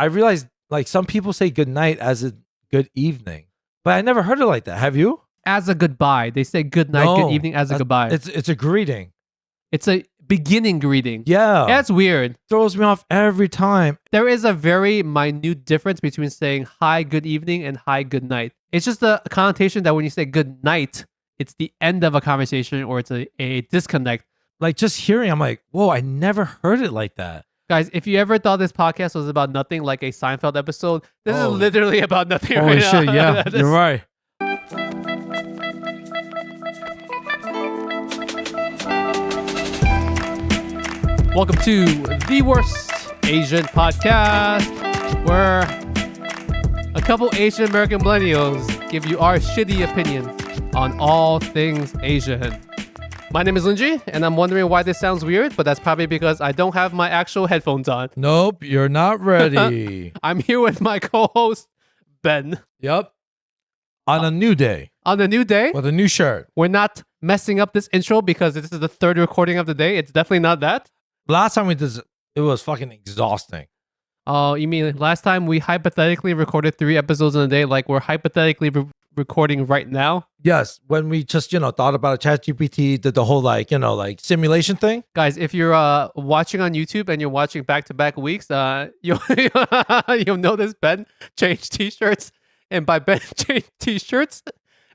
I realized like some people say good night as a good evening, but I never heard it like that. Have you? As a goodbye. They say good night, good evening as a goodbye. It's a greeting. It's a beginning greeting. Yeah. That's weird. Throws me off every time. There is a very minute difference between saying hi, good evening and hi, good night. It's just a connotation that when you say good night, it's the end of a conversation or it's a disconnect. Like just hearing, I'm like, whoa, I never heard it like that. Guys, if you ever thought this podcast was about nothing like a Seinfeld episode, this is literally about nothing Holy right shit, now. yeah, you're right. Welcome to the Worst Asian Podcast, where a couple Asian American millennials give you our shitty opinions on all things Asian. My name is Lingjie, and I'm wondering why this sounds weird, but that's probably because I don't have my actual headphones on. Nope, you're not ready. I'm here with my co-host, Ben. Yep. On a new day. On a new day. With a new shirt. We're not messing up this intro because this is the third recording of the day. It's definitely not that. Last time we did this, it was fucking exhausting. Oh, you mean last time we hypothetically recorded 3 episodes in a day, like we're hypothetically recording right now? Yes, when we just, thought about a ChatGPT, did the whole simulation thing. Guys, if you're watching on YouTube and you're watching back-to-back weeks, you'll notice Ben changed t-shirts. And by Ben changed t-shirts,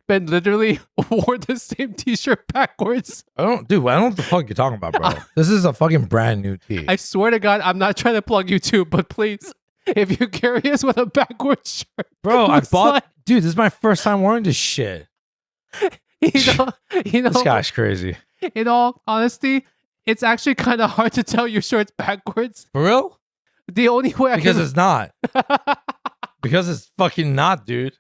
Ben literally wore the same t-shirt backwards. I don't know what the fuck you're talking about, bro. This is a fucking brand new tee. I swear to God, I'm not trying to plug YouTube, but please, if you're curious what a backwards shirt bro, I bought... like, Dude, this is my first time wearing this shit. you know, this guy's crazy. In all honesty, it's actually kind of hard to tell your shirts backwards. For real? The only way Because it's not. Because it's fucking not, dude.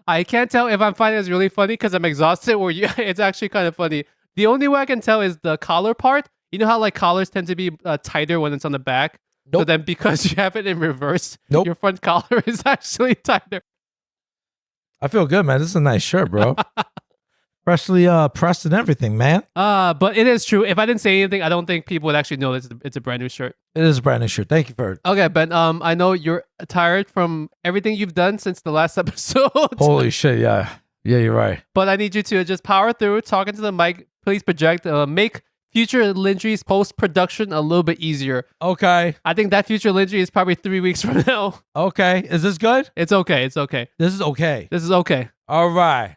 I can't tell if I'm finding this really funny because I'm exhausted or it's actually kind of funny. The only way I can tell is the collar part. You know how like collars tend to be tighter when it's on the back? Nope. So then because you have it in reverse, nope. Your front collar is actually tighter. I feel good, man. This is a nice shirt, bro. Freshly pressed and everything, man. But it is true. If I didn't say anything, I don't think people would actually know it's a brand new shirt. It is a brand new shirt. Thank you for it. Okay, Ben. I know you're tired from everything you've done since the last episode. Holy shit, yeah. Yeah, you're right. But I need you to just power through, talk into the mic. Please project, make future Lingjie's post-production a little bit easier. Okay. I think that future Lingjie is probably 3 weeks from now. Okay. Is this good? It's okay. It's okay. This is okay. This is okay. All right.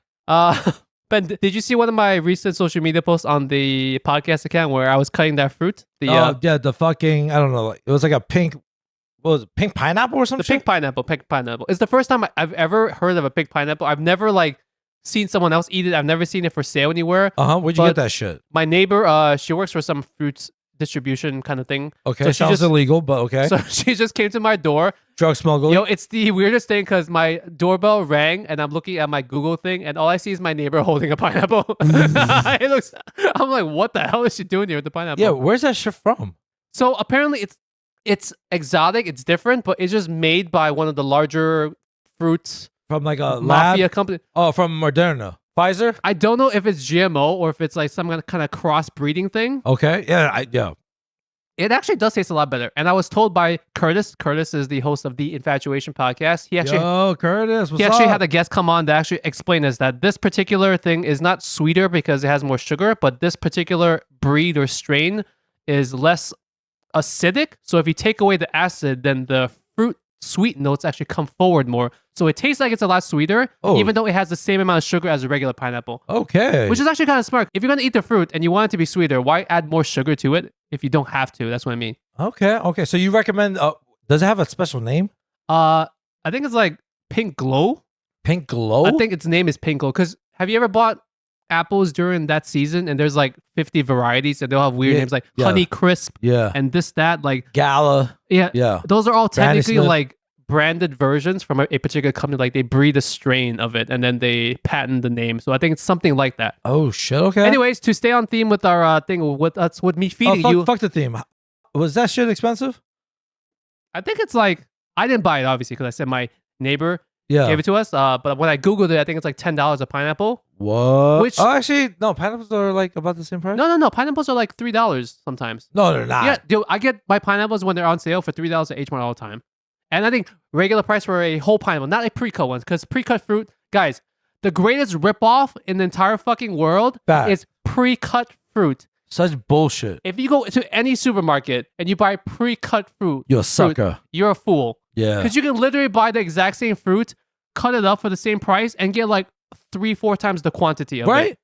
Ben, did you see one of my recent social media posts on the podcast account where I was cutting that fruit? Yeah, the fucking, I don't know. It was like a pink, what was it, pink pineapple or something? Pink pineapple. It's the first time I've ever heard of a pink pineapple. I've never seen someone else eat it. I've never seen it for sale anywhere. Where'd you get that shit? My neighbor, she works for some fruits distribution kind of thing. Okay, so sounds illegal, but okay. So she just came to my door. Drug smuggling. Yo, it's the weirdest thing because my doorbell rang and I'm looking at my Google thing and all I see is my neighbor holding a pineapple. I'm like, what the hell is she doing here with the pineapple? Yeah, where's that shit from? So apparently it's exotic, it's different, but it's just made by one of the larger fruits from like a mafia lab? company. Oh, from Moderna. Pfizer? I don't know if it's GMO or if it's like some kind of cross-breeding thing. Okay. Yeah. It actually does taste a lot better. And I was told by Curtis. Curtis is the host of the Infatuation podcast. Curtis, he actually had a guest come on to actually explain us that this particular thing is not sweeter because it has more sugar, but this particular breed or strain is less acidic. So if you take away the acid, then the fruit sweet notes actually come forward more. So it tastes like it's a lot sweeter, even though it has the same amount of sugar as a regular pineapple. Okay. Which is actually kind of smart. If you're going to eat the fruit and you want it to be sweeter, why add more sugar to it if you don't have to? That's what I mean. Okay. So you recommend, does it have a special name? I think it's like Pink Glow. Pink Glow? I think its name is Pink Glow. Because have you ever bought apples during that season and there's like 50 varieties and they'll have weird names like Honey Crisp and this, that, like Gala. Yeah. Those are all Granny technically Smith. Like branded versions from a particular company. Like they breed a strain of it and then they patent the name. So I think it's something like that. Oh shit. Okay. Anyways, to stay on theme with our thing with me feeding you. Fuck the theme. Was that shit expensive? I think it's like, I didn't buy it obviously because I said my neighbor gave it to us. But when I Googled it, I think it's like $10 a pineapple. What? Which, actually, no, pineapples are like about the same price? No. Pineapples are like $3 sometimes. No, they're not. Yeah, dude, I get my pineapples when they're on sale for $3 at H Mart all the time. And I think regular price for a whole pineapple, not a pre-cut one, because pre-cut fruit, guys, the greatest ripoff in the entire fucking world Fact. is pre-cut fruit. Such bullshit. If you go to any supermarket and you buy pre-cut fruit, You're a sucker. you're a fool. Yeah. Because you can literally buy the exact same fruit, cut it up for the same price, and get like 3-4 times the quantity of it. Right?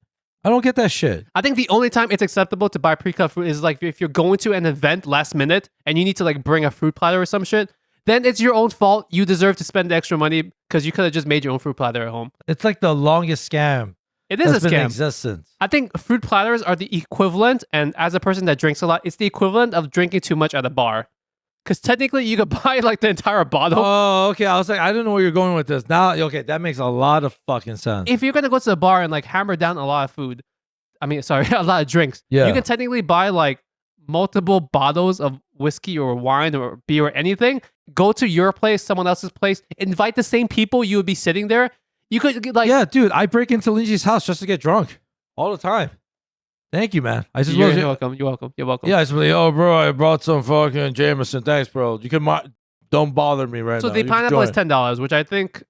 I don't get that shit. I think the only time it's acceptable to buy pre-cut fruit is like if you're going to an event last minute and you need to like bring a fruit platter or some shit. Then it's your own fault. You deserve to spend the extra money because you could have just made your own fruit platter at home. It's like the longest scam It is that's a been in scam. existence. I think fruit platters are the equivalent, and as a person that drinks a lot, it's the equivalent of drinking too much at a bar. Because technically, you could buy like the entire bottle. Oh, okay. I was like, I didn't know where you're going with this. Now, okay, that makes a lot of fucking sense. If you're gonna go to the bar and like hammer down a lot of food, a lot of drinks. Yeah. You can technically buy like multiple bottles of whiskey or wine or beer or anything. Go to your place, someone else's place, invite the same people you would be sitting there. You could get like Yeah, dude, I break into Lingjie's house just to get drunk all the time. Thank you, man. I just You're wasn't- welcome. You're welcome. You're welcome. Yeah, I just like, oh, bro, I brought some fucking Jameson. Thanks, bro. You can don't bother me right So now. the You can pineapple is join. $10, which I think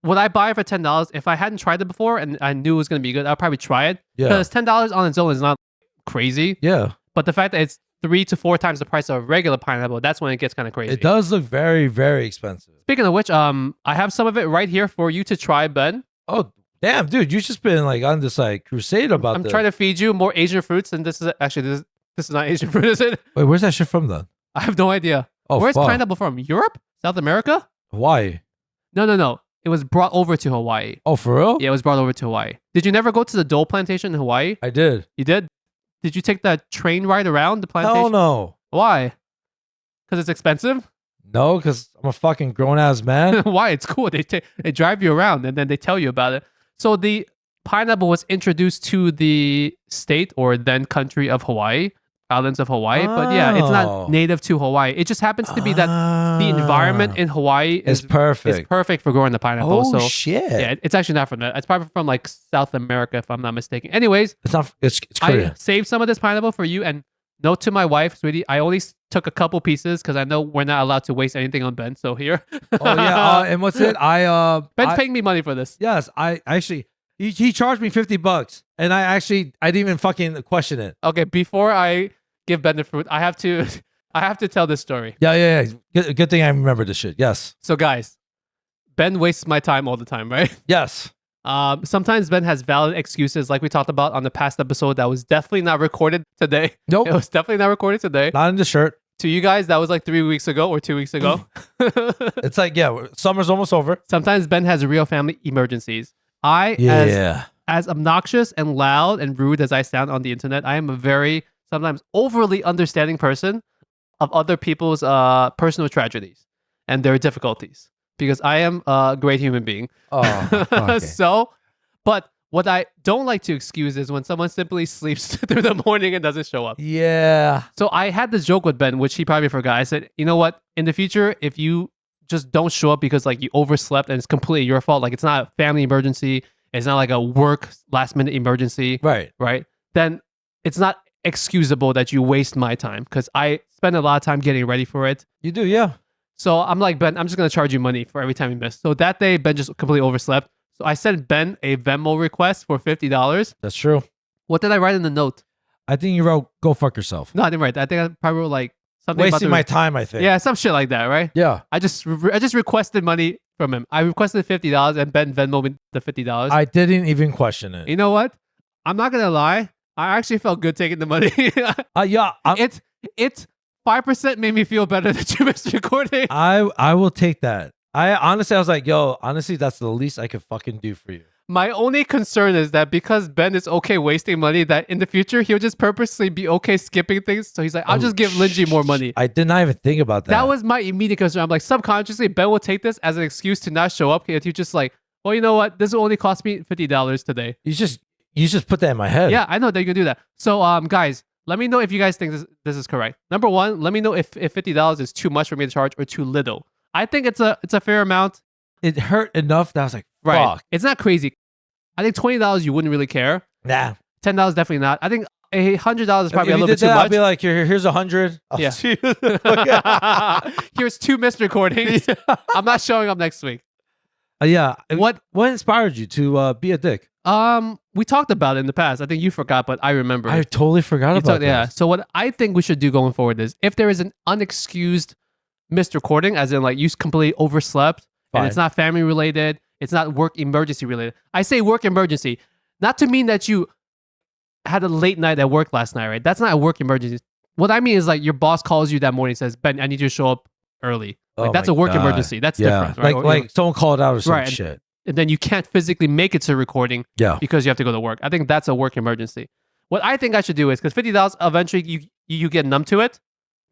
would I buy for $10 if I hadn't tried it before and I knew it was gonna be good. I'd probably try it Yeah, because $10 on its own is not crazy. yeah. But the fact that it's 3 to 4 times the price of a regular pineapple, that's when it gets kind of crazy. It does look very, very expensive. Speaking of which, I have some of it right here for you to try, Ben. Oh, damn, dude, you just been like on this like crusade about I'm this. trying to feed you more Asian fruits, and this is actually this is not Asian fruit, is it? Wait, where's that shit from then? I have no idea. Oh, Where's fuck. pineapple from? Europe? South America? Hawaii. No. It was brought over to Hawaii. Oh, for real? Yeah, it was brought over to Hawaii. Did you never go to the Dole plantation in Hawaii? I did. You did? Did you take that train ride around the plantation? Hell no. Why? Because it's expensive? No, because I'm a fucking grown ass man. Why? It's cool. They drive you around and then they tell you about it. So the pineapple was introduced to the state or then country of Hawaii, islands of Hawaii. But yeah, it's Oh. not native to Hawaii. It just happens to be that the environment in Hawaii is is perfect. perfect for growing the pineapple. Oh so shit! yeah, it's actually not from that. It's probably from like South America, if I'm not mistaken. Anyways, It's not. It's I Korean. saved some of this pineapple for you. And note to my wife, sweetie, I only took a couple pieces because I know we're not allowed to waste anything on Ben. So here. Oh yeah. And what's it? Ben's paying me money for this. Yes, I actually. He charged me $50, and I didn't even fucking question it. Okay, before I give Ben the fruit, I have to tell this story. Yeah. Good thing I remember this shit. Yes. So guys, Ben wastes my time all the time, right? Yes. Sometimes Ben has valid excuses, like we talked about on the past episode. That was definitely not recorded today. Nope. It was definitely not recorded today. Not in the shirt. To you guys, that was like 3 weeks ago or 2 weeks ago. It's like, yeah, summer's almost over. Sometimes Ben has real family emergencies. Yeah. As obnoxious and loud and rude as I sound on the internet, I am a very sometimes overly understanding person of other people's personal tragedies and their difficulties because I am a great human being. Oh, okay. So, but what I don't like to excuse is when someone simply sleeps through the morning and doesn't show up. Yeah. So I had this joke with Ben, which he probably forgot. I said, you know what? In the future, if you just don't show up because like you overslept and it's completely your fault, like it's not a family emergency, it's not like a work last minute emergency, Right. then it's not excusable that you waste my time because I spend a lot of time getting ready for it. You do, yeah. So I'm like, Ben, I'm just going to charge you money for every time you miss. So that day, Ben just completely overslept. So I sent Ben a Venmo request for $50. That's true. What did I write in the note? I think you wrote, go fuck yourself. No, I didn't write that. I think I probably wrote like something Wasting about my time, I think. yeah, some shit like that, right? Yeah. I just requested money from him. I requested $50 and Ben Venmo me the $50. I didn't even question it. You know what? I'm not gonna lie. I actually felt good taking the money. Yeah. It 5% made me feel better that you missed recording. I will take that. I was like, yo, honestly, that's the least I could fucking do for you. My only concern is that because Ben is okay wasting money, that in the future he'll just purposely be okay skipping things. So he's like, I'll just give Lingjie more money. I did not even think about that. That was my immediate concern. I'm like, subconsciously, Ben will take this as an excuse to not show up. If you just like, well, you know what? This will only cost me $50 today. You just put that in my head. Yeah, I know that you can do that. So, guys, let me know if you guys think this is correct. Number one, let me know if $50 is too much for me to charge or too little. I think it's a fair amount. It hurt enough that I was like, fuck. Right. It's not crazy. I think $20 you wouldn't really care. Nah. $10 definitely not. I think $100 is probably a If you little did bit too that, I'll much. be like, here's 100. I'll Yeah. see you. Here's 2 missed recordings. I'm not showing up next week. Yeah. What inspired you to be a dick? we talked about it in the past. I think you forgot, but I remember. I totally forgot about that. Yeah. So what I think we should do going forward is if there is an unexcused missed recording, as in like you completely overslept and it's not family related, it's not work emergency related. I say work emergency, not to mean that you had a late night at work last night, right? That's not a work emergency. What I mean is like your boss calls you that morning and says, Ben, I need you to show up early. Like, that's a work emergency. That's different, right? Like someone called out or some shit. And then you can't physically make it to recording because you have to go to work. I think that's a work emergency. What I think I should do is, because $50, eventually you get numb to it.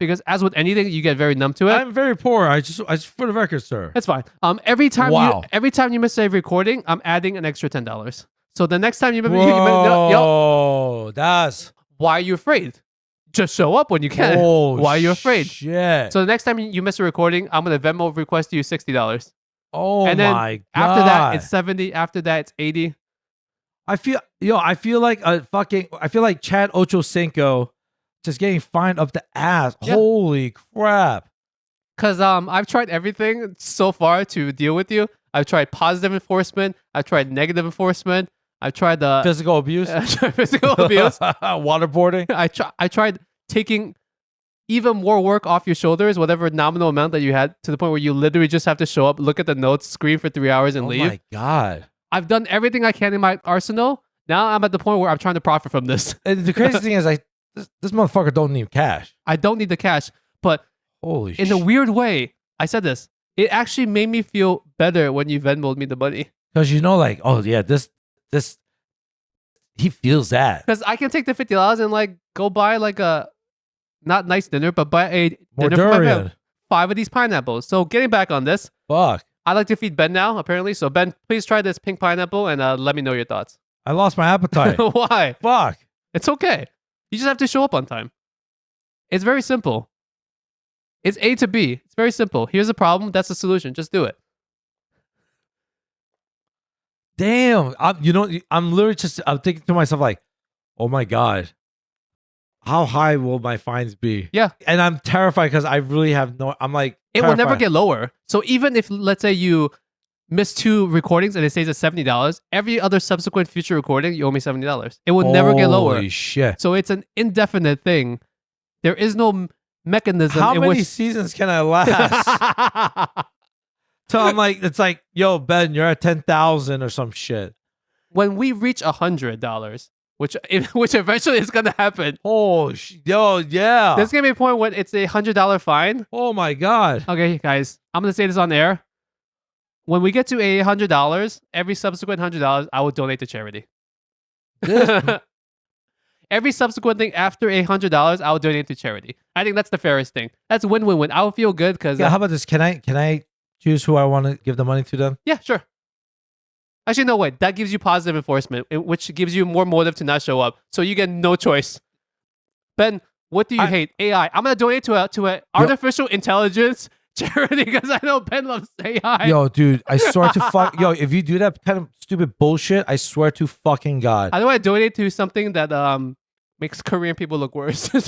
Because as with anything, you get very numb to it. I'm very poor. I just for the record, sir. That's fine. Every time you miss a recording, I'm adding an extra $10. So the next time that's why are you afraid? Just show up when you can. Why are you afraid? Shit. So the next time you miss a recording, I'm gonna Venmo request you $60. And then my God. After that, it's 70. After that, it's 80. I feel like Chad Ochocinco just getting fined up the ass. Yeah. Holy crap. Because I've tried everything so far to deal with you. I've tried positive enforcement. I've tried negative enforcement. I've tried the physical abuse. Waterboarding. I tried taking even more work off your shoulders, whatever nominal amount that you had, to the point where you literally just have to show up, look at the notes, scream for 3 hours, and leave. Oh my God. I've done everything I can in my arsenal. Now I'm at the point where I'm trying to profit from this. And the crazy thing is, this motherfucker don't need cash. I don't need the cash, but in a weird way, I said this. It actually made me feel better when you Venmo'd me the money. Because like, oh yeah, this he feels that. Because I can take the $50 and like go buy like a not nice dinner, but buy a dinner for my family. 5 of these pineapples. So getting back on this. Fuck. I like to feed Ben now, apparently. So Ben, please try this pink pineapple and let me know your thoughts. I lost my appetite. Why? Fuck. It's okay. You just have to show up on time. It's very simple. It's A to B. It's very simple. Here's a problem. That's the solution. Just do it. Damn. I'm literally I'm thinking to myself like, oh my God, how high will my fines be? Yeah. And I'm terrified because I really have I'm like, it will never get lower. So even if, let's say you miss 2 recordings and it stays at $70, every other subsequent future recording, you owe me $70. It will never get lower. Holy shit. So it's an indefinite thing. There is no mechanism. How many seasons can I last? So I'm like, it's like, yo, Ben, you're at 10,000 or some shit. When we reach $100, which eventually is gonna happen. Oh, yo, yeah. There's gonna be a point when it's a $100 fine. Oh my God. Okay, guys, I'm gonna say this on air. When we get to $100, every subsequent $100, I will donate to charity. Every subsequent thing after $100, I will donate to charity. I think that's the fairest thing. That's win-win-win. I will feel good because. Yeah. How about this? Can I choose who I want to give the money to then? Yeah, sure. Actually, no, wait. That gives you positive enforcement, which gives you more motive to not show up. So you get no choice. Ben, what do you hate? AI. I'm gonna donate to a artificial intelligence charity because I know Ben loves AI. Yo, dude, I swear to fuck. Yo, if you do that kind of stupid bullshit, I swear to fucking God. I don't want to donate to something that makes Korean people look worse. Yo,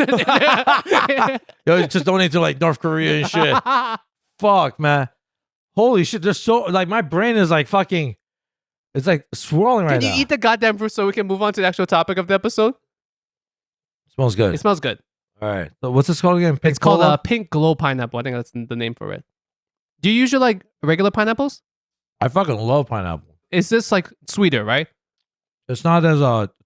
just donate to like North Korea and shit. Fuck, man. Holy shit, there's so like my brain is like fucking. It's like swirling right now. Can you eat the goddamn fruit so we can move on to the actual topic of the episode? Smells good. It smells good. All right. So what's this called again? It's called Pink Glow Pineapple. I think that's the name for it. Do you usually like regular pineapples? I fucking love pineapple. Is this like sweeter, right? It's not as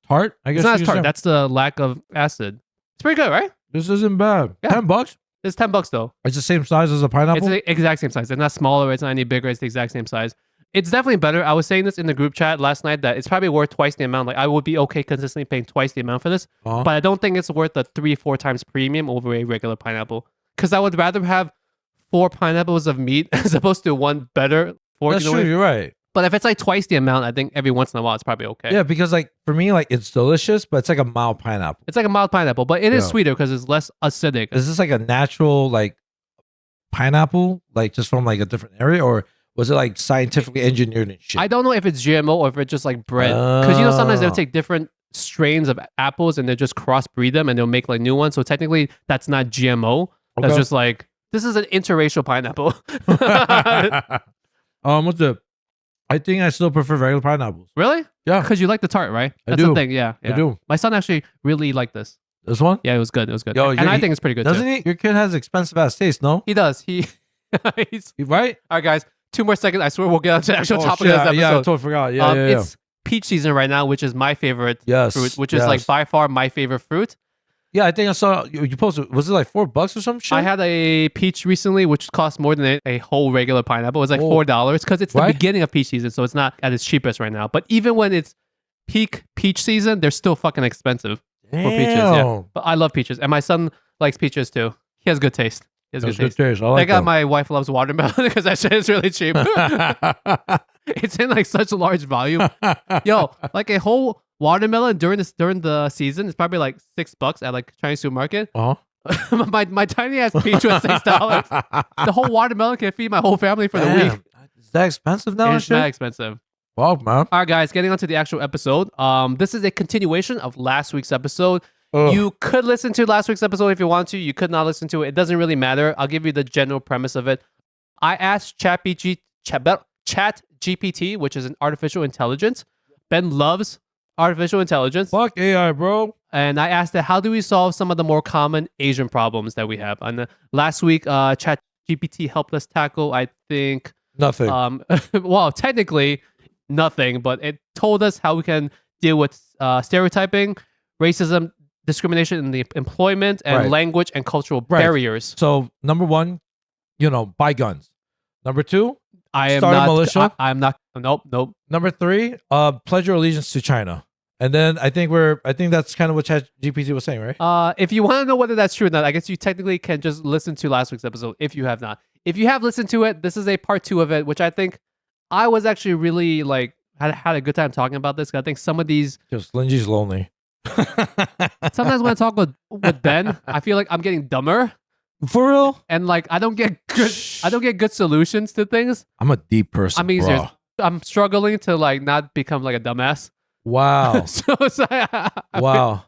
tart, I guess. It's not as tart. That's the lack of acid. It's pretty good, right? This isn't bad. Yeah. $10? It's $10 though. It's the same size as a pineapple? It's the exact same size. It's not smaller. It's not any bigger. It's the exact same size. It's definitely better. I was saying this in the group chat last night that it's probably worth twice the amount. Like I would be okay consistently paying twice the amount for this, but I don't think it's worth the 3-4 times premium over a regular pineapple. Because I would rather have 4 pineapples of meat as opposed to one better fork. That's true. You're right. But if it's like twice the amount, I think every once in a while it's probably okay. Yeah, because like for me, like it's delicious, but it's like a mild pineapple. It's like a mild pineapple, but it is sweeter because it's less acidic. Is this like a natural like pineapple, like just from like a different area, or was it like scientifically engineered and shit? I don't know if it's GMO or if it's just like bred. Because sometimes they'll take different strains of apples and they just crossbreed them and they'll make like new ones. So technically, that's not GMO. That's Okay. just like this is an interracial pineapple. What's the? I think I still prefer regular pineapples. Really? Yeah, Because you like the tart, right? I That's do. the thing. Yeah, I do. My son actually really liked this. This one? Yeah, it was good. It was good. Yo, And yeah, I think it's pretty good Doesn't too. he? Your kid has expensive ass taste, no? He does. He's Right? all right, guys. 2 more seconds. I swear we'll get on to the actual Oh, topic shit, of this episode. yeah, I totally forgot. Yeah, yeah. It's peach season right now, which is my favorite Yes. fruit, which is like by far my favorite fruit. Yeah, I think I saw you posted. Was it like $4 or some shit? I had a peach recently, which cost more than a whole regular pineapple. It was like Oh. $4 because it's the Right? beginning of peach season, so it's not at its cheapest right now. But even when it's peak peach season, they're still fucking expensive for peaches. Yeah, Damn. but I love peaches, and my son likes peaches too. He has good taste. He has That's good good taste. taste. I I like got that. my wife loves watermelon because that shit is really cheap. It's in like such a large volume. Yo, like a whole watermelon during the season is probably like $6 at like Chinese supermarket. Uh-huh. my tiny ass peach was $6. The whole watermelon can feed my whole family for the week. Damn. Is that expensive now? and It's not shit? expensive. Wow, man. All right, guys, getting on to the actual episode. This is a continuation of last week's episode. Ugh. You could listen to last week's episode if you want to. You could not listen to it. It doesn't really matter. I'll give you the general premise of it. I asked ChatGPT, which is an artificial intelligence. Ben loves artificial intelligence. Fuck AI, bro. And I asked it, how do we solve some of the more common Asian problems that we have? And last week, ChatGPT helped us tackle, I think, Nothing. well, technically nothing, but it told us how we can deal with stereotyping, racism, discrimination in the employment, and Right. language and cultural Right. barriers. So number one, buy guns. Number two, I am Start a not. militia? I'm not. Nope. number three, pledge your allegiance to China. And then I think that's kind of what ChatGPT was saying, right? If you want to know whether that's true or not, I guess you technically can just listen to last week's episode if you have not. If you have listened to it, this is a part 2 of it, which I think I was actually really like had a good time talking about this. 'Cause I think some of these Just Lingjie's lonely. sometimes when I talk with Ben, I feel like I'm getting dumber For real? and like I don't get good solutions to things. I'm a deep person. I mean, bro. serious. I'm struggling to like not become like a dumbass. Wow. So it's like, Wow.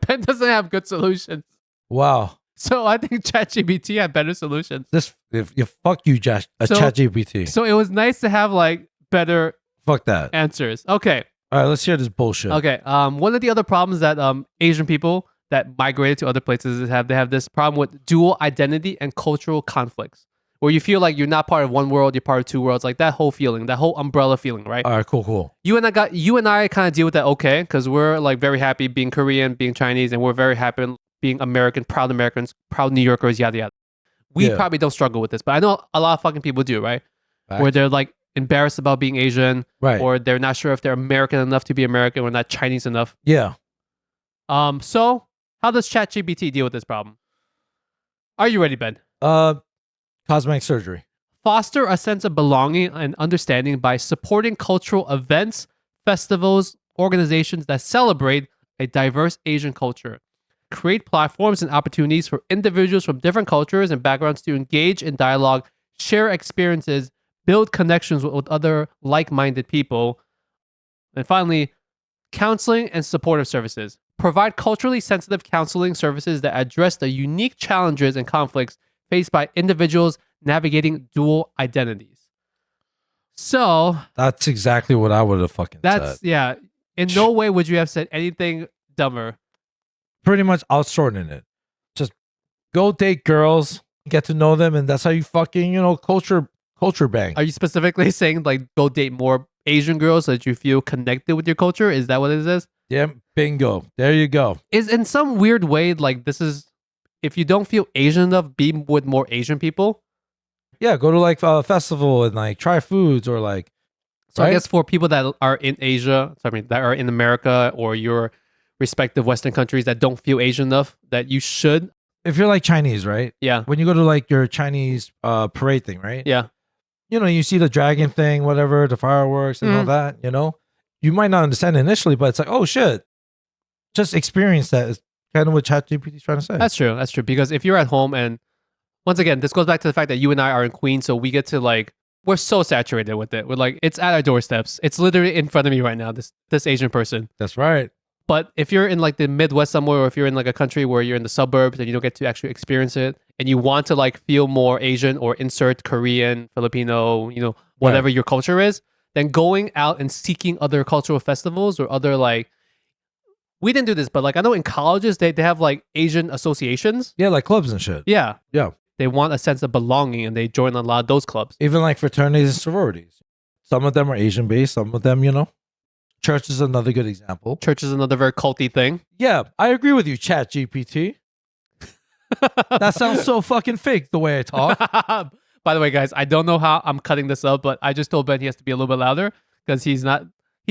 Ben doesn't have good solutions. Wow. So I think ChatGPT had better solutions. If you fuck you, ChatGPT. So it was nice to have like better Fuck that. answers. Okay. All right, let's hear this bullshit. Okay. One of the other problems that Asian people that migrated to other places they have this problem with dual identity and cultural conflicts, where you feel like you're not part of one world, you're part of two worlds, like that whole feeling, that whole umbrella feeling, right? All right, cool. You and I kind of deal with that okay, because we're like very happy being Korean, being Chinese, and we're very happy being Americans, proud New Yorkers, yada yada. We Yeah. probably don't struggle with this, but I know a lot of fucking people do, right? Facts. Where they're like embarrassed about being Asian, Right. or they're not sure if they're American enough to be American or not Chinese enough. Yeah. So how does ChatGPT deal with this problem? Are you ready, Ben? Cosmetic surgery. Foster a sense of belonging and understanding by supporting cultural events, festivals, organizations that celebrate a diverse Asian culture. Create platforms and opportunities for individuals from different cultures and backgrounds to engage in dialogue, share experiences, build connections with other like-minded people. And finally, counseling and supportive services. Provide culturally sensitive counseling services that address the unique challenges and conflicts faced by individuals navigating dual identities. So That's exactly what I would have fucking that's, said. yeah, in no way would you have said anything dumber. Pretty much outshortening it. Just go date girls, get to know them, and that's how you fucking, culture bang. Are you specifically saying like go date more Asian girls so that you feel connected with your culture? Is that what it is? Yeah, bingo. There you go. Is in some weird way like this is if you don't feel Asian enough, be with more Asian people. Yeah, go to like a festival and like try foods or like. So I right? guess for people that are in Asia, that are in America or your respective Western countries that don't feel Asian enough, that you should. If you're like Chinese, right? Yeah. When you go to like your Chinese parade thing, right? Yeah. You see the dragon thing, whatever, the fireworks and all that, You might not understand initially, but it's like, oh shit. Just experience that is kind of what ChatGPT is trying to say. That's true. That's true. Because if you're at home and once again, this goes back to the fact that you and I are in Queens, so we get to like, we're so saturated with it. We're like, it's at our doorsteps. It's literally in front of me right now, this Asian person. That's right. But if you're in like the Midwest somewhere, or if you're in like a country where you're in the suburbs and you don't get to actually experience it, and you want to like feel more Asian or insert Korean, Filipino, whatever your culture is, then going out and seeking other cultural festivals or other like, we didn't do this, but like I know in colleges they have like Asian associations. Yeah, like clubs and shit. Yeah. Yeah. They want a sense of belonging and they join a lot of those clubs. Even like fraternities and sororities. Some of them are Asian based, some of them, Church is another good example. Church is another very culty thing. Yeah, I agree with you, Chat GPT. That sounds so fucking fake the way I talk. By the way, guys, I don't know how I'm cutting this up, but I just told Ben he has to be a little bit louder because he's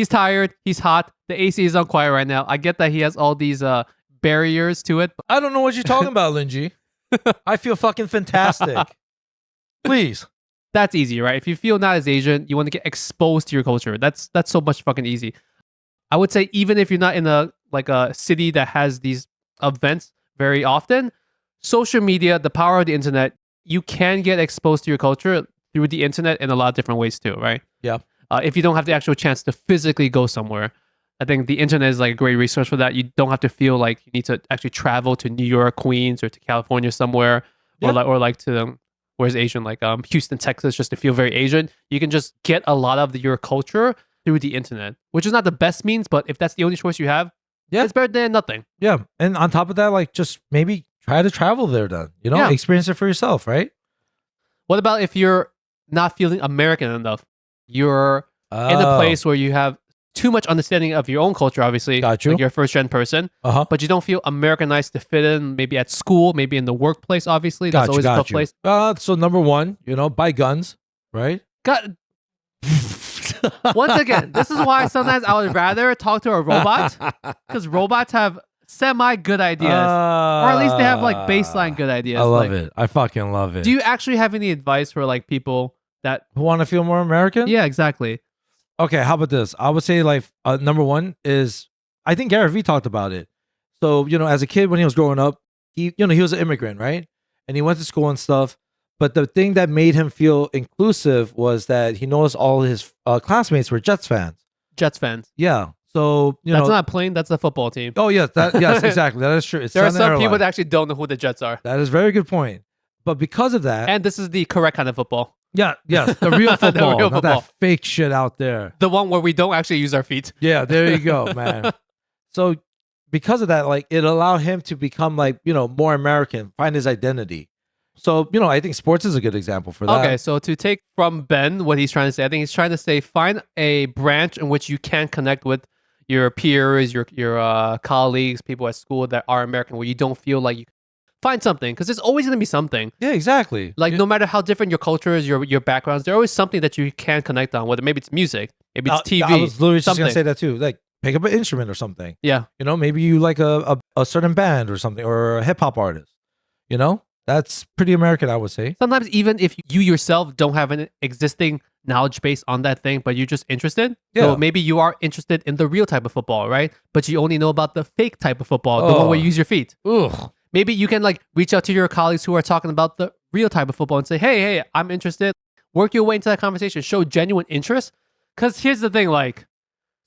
tired, he's hot, the AC is on quiet right now. I get that he has all these barriers to it. I don't know what you're talking about, Lingjie. I feel fucking fantastic. Please. That's easy, right? If you feel not as Asian, you want to get exposed to your culture. That's so much fucking easy. I would say even if you're not in a city that has these events very often, social media, the power of the internet, you can get exposed to your culture through the internet in a lot of different ways too, right? Yeah. If you don't have the actual chance to physically go somewhere, I think the internet is like a great resource for that. You don't have to feel like you need to actually travel to New York, Queens, or to California somewhere, or like to where's Asian, like Houston, Texas, just to feel very Asian. You can just get a lot of your culture through the internet, which is not the best means, but if that's the only choice you have, it's better than nothing. Yeah, and on top of that, like just maybe try to travel there then, experience it for yourself, right? What about if you're not feeling American enough? You're in a place where you have too much understanding of your own culture, obviously. Got you. Like you're a first-gen person, but you don't feel Americanized to fit in, maybe at school, maybe in the workplace, obviously. That's always a tough place. So number one, buy guns, right? Once again, this is why sometimes I would rather talk to a robot, because robots have semi-good ideas. Or at least they have like baseline good ideas. I love it. I fucking love it. Do you actually have any advice for like people who want to feel more American? Yeah, exactly. Okay, how about this? I would say like number one is, I think Gary Vee talked about it. So, as a kid when he was growing up, he was an immigrant, right? And he went to school and stuff. But the thing that made him feel inclusive was that he noticed all his classmates were Jets fans. Jets fans. Yeah. So, that's not a plane, that's a football team. Oh, yes. Yes, exactly. That is true. There are some people that actually don't know who the Jets are. That is a very good point. But because of that. And this is the correct kind of football. Yeah, yes. The real football. The real not football. That fake shit out there. The one where we don't actually use our feet. Yeah, there you go, man. So because of that, like it allowed him to become like, more American, find his identity. So, I think sports is a good example for that. Okay, so to take from Ben what he's trying to say, I think he's trying to say find a branch in which you can connect with your peers, your colleagues, people at school that are American, where you don't feel like you find something, because there's always going to be something. Yeah, exactly. Like no matter how different your culture is, your backgrounds, there's always something that you can connect on, whether maybe it's music, maybe it's TV. I was literally just going to say that too. Like pick up an instrument or something. Yeah. Maybe you like a certain band or something, or a hip hop artist. That's pretty American, I would say. Sometimes even if you yourself don't have an existing knowledge base on that thing, but you're just interested. Yeah. So maybe you are interested in the real type of football, right? But you only know about the fake type of football, the one where you use your feet. Ugh. Maybe you can like reach out to your colleagues who are talking about the real type of football and say, hey, I'm interested. Work your way into that conversation. Show genuine interest. Because here's the thing, like,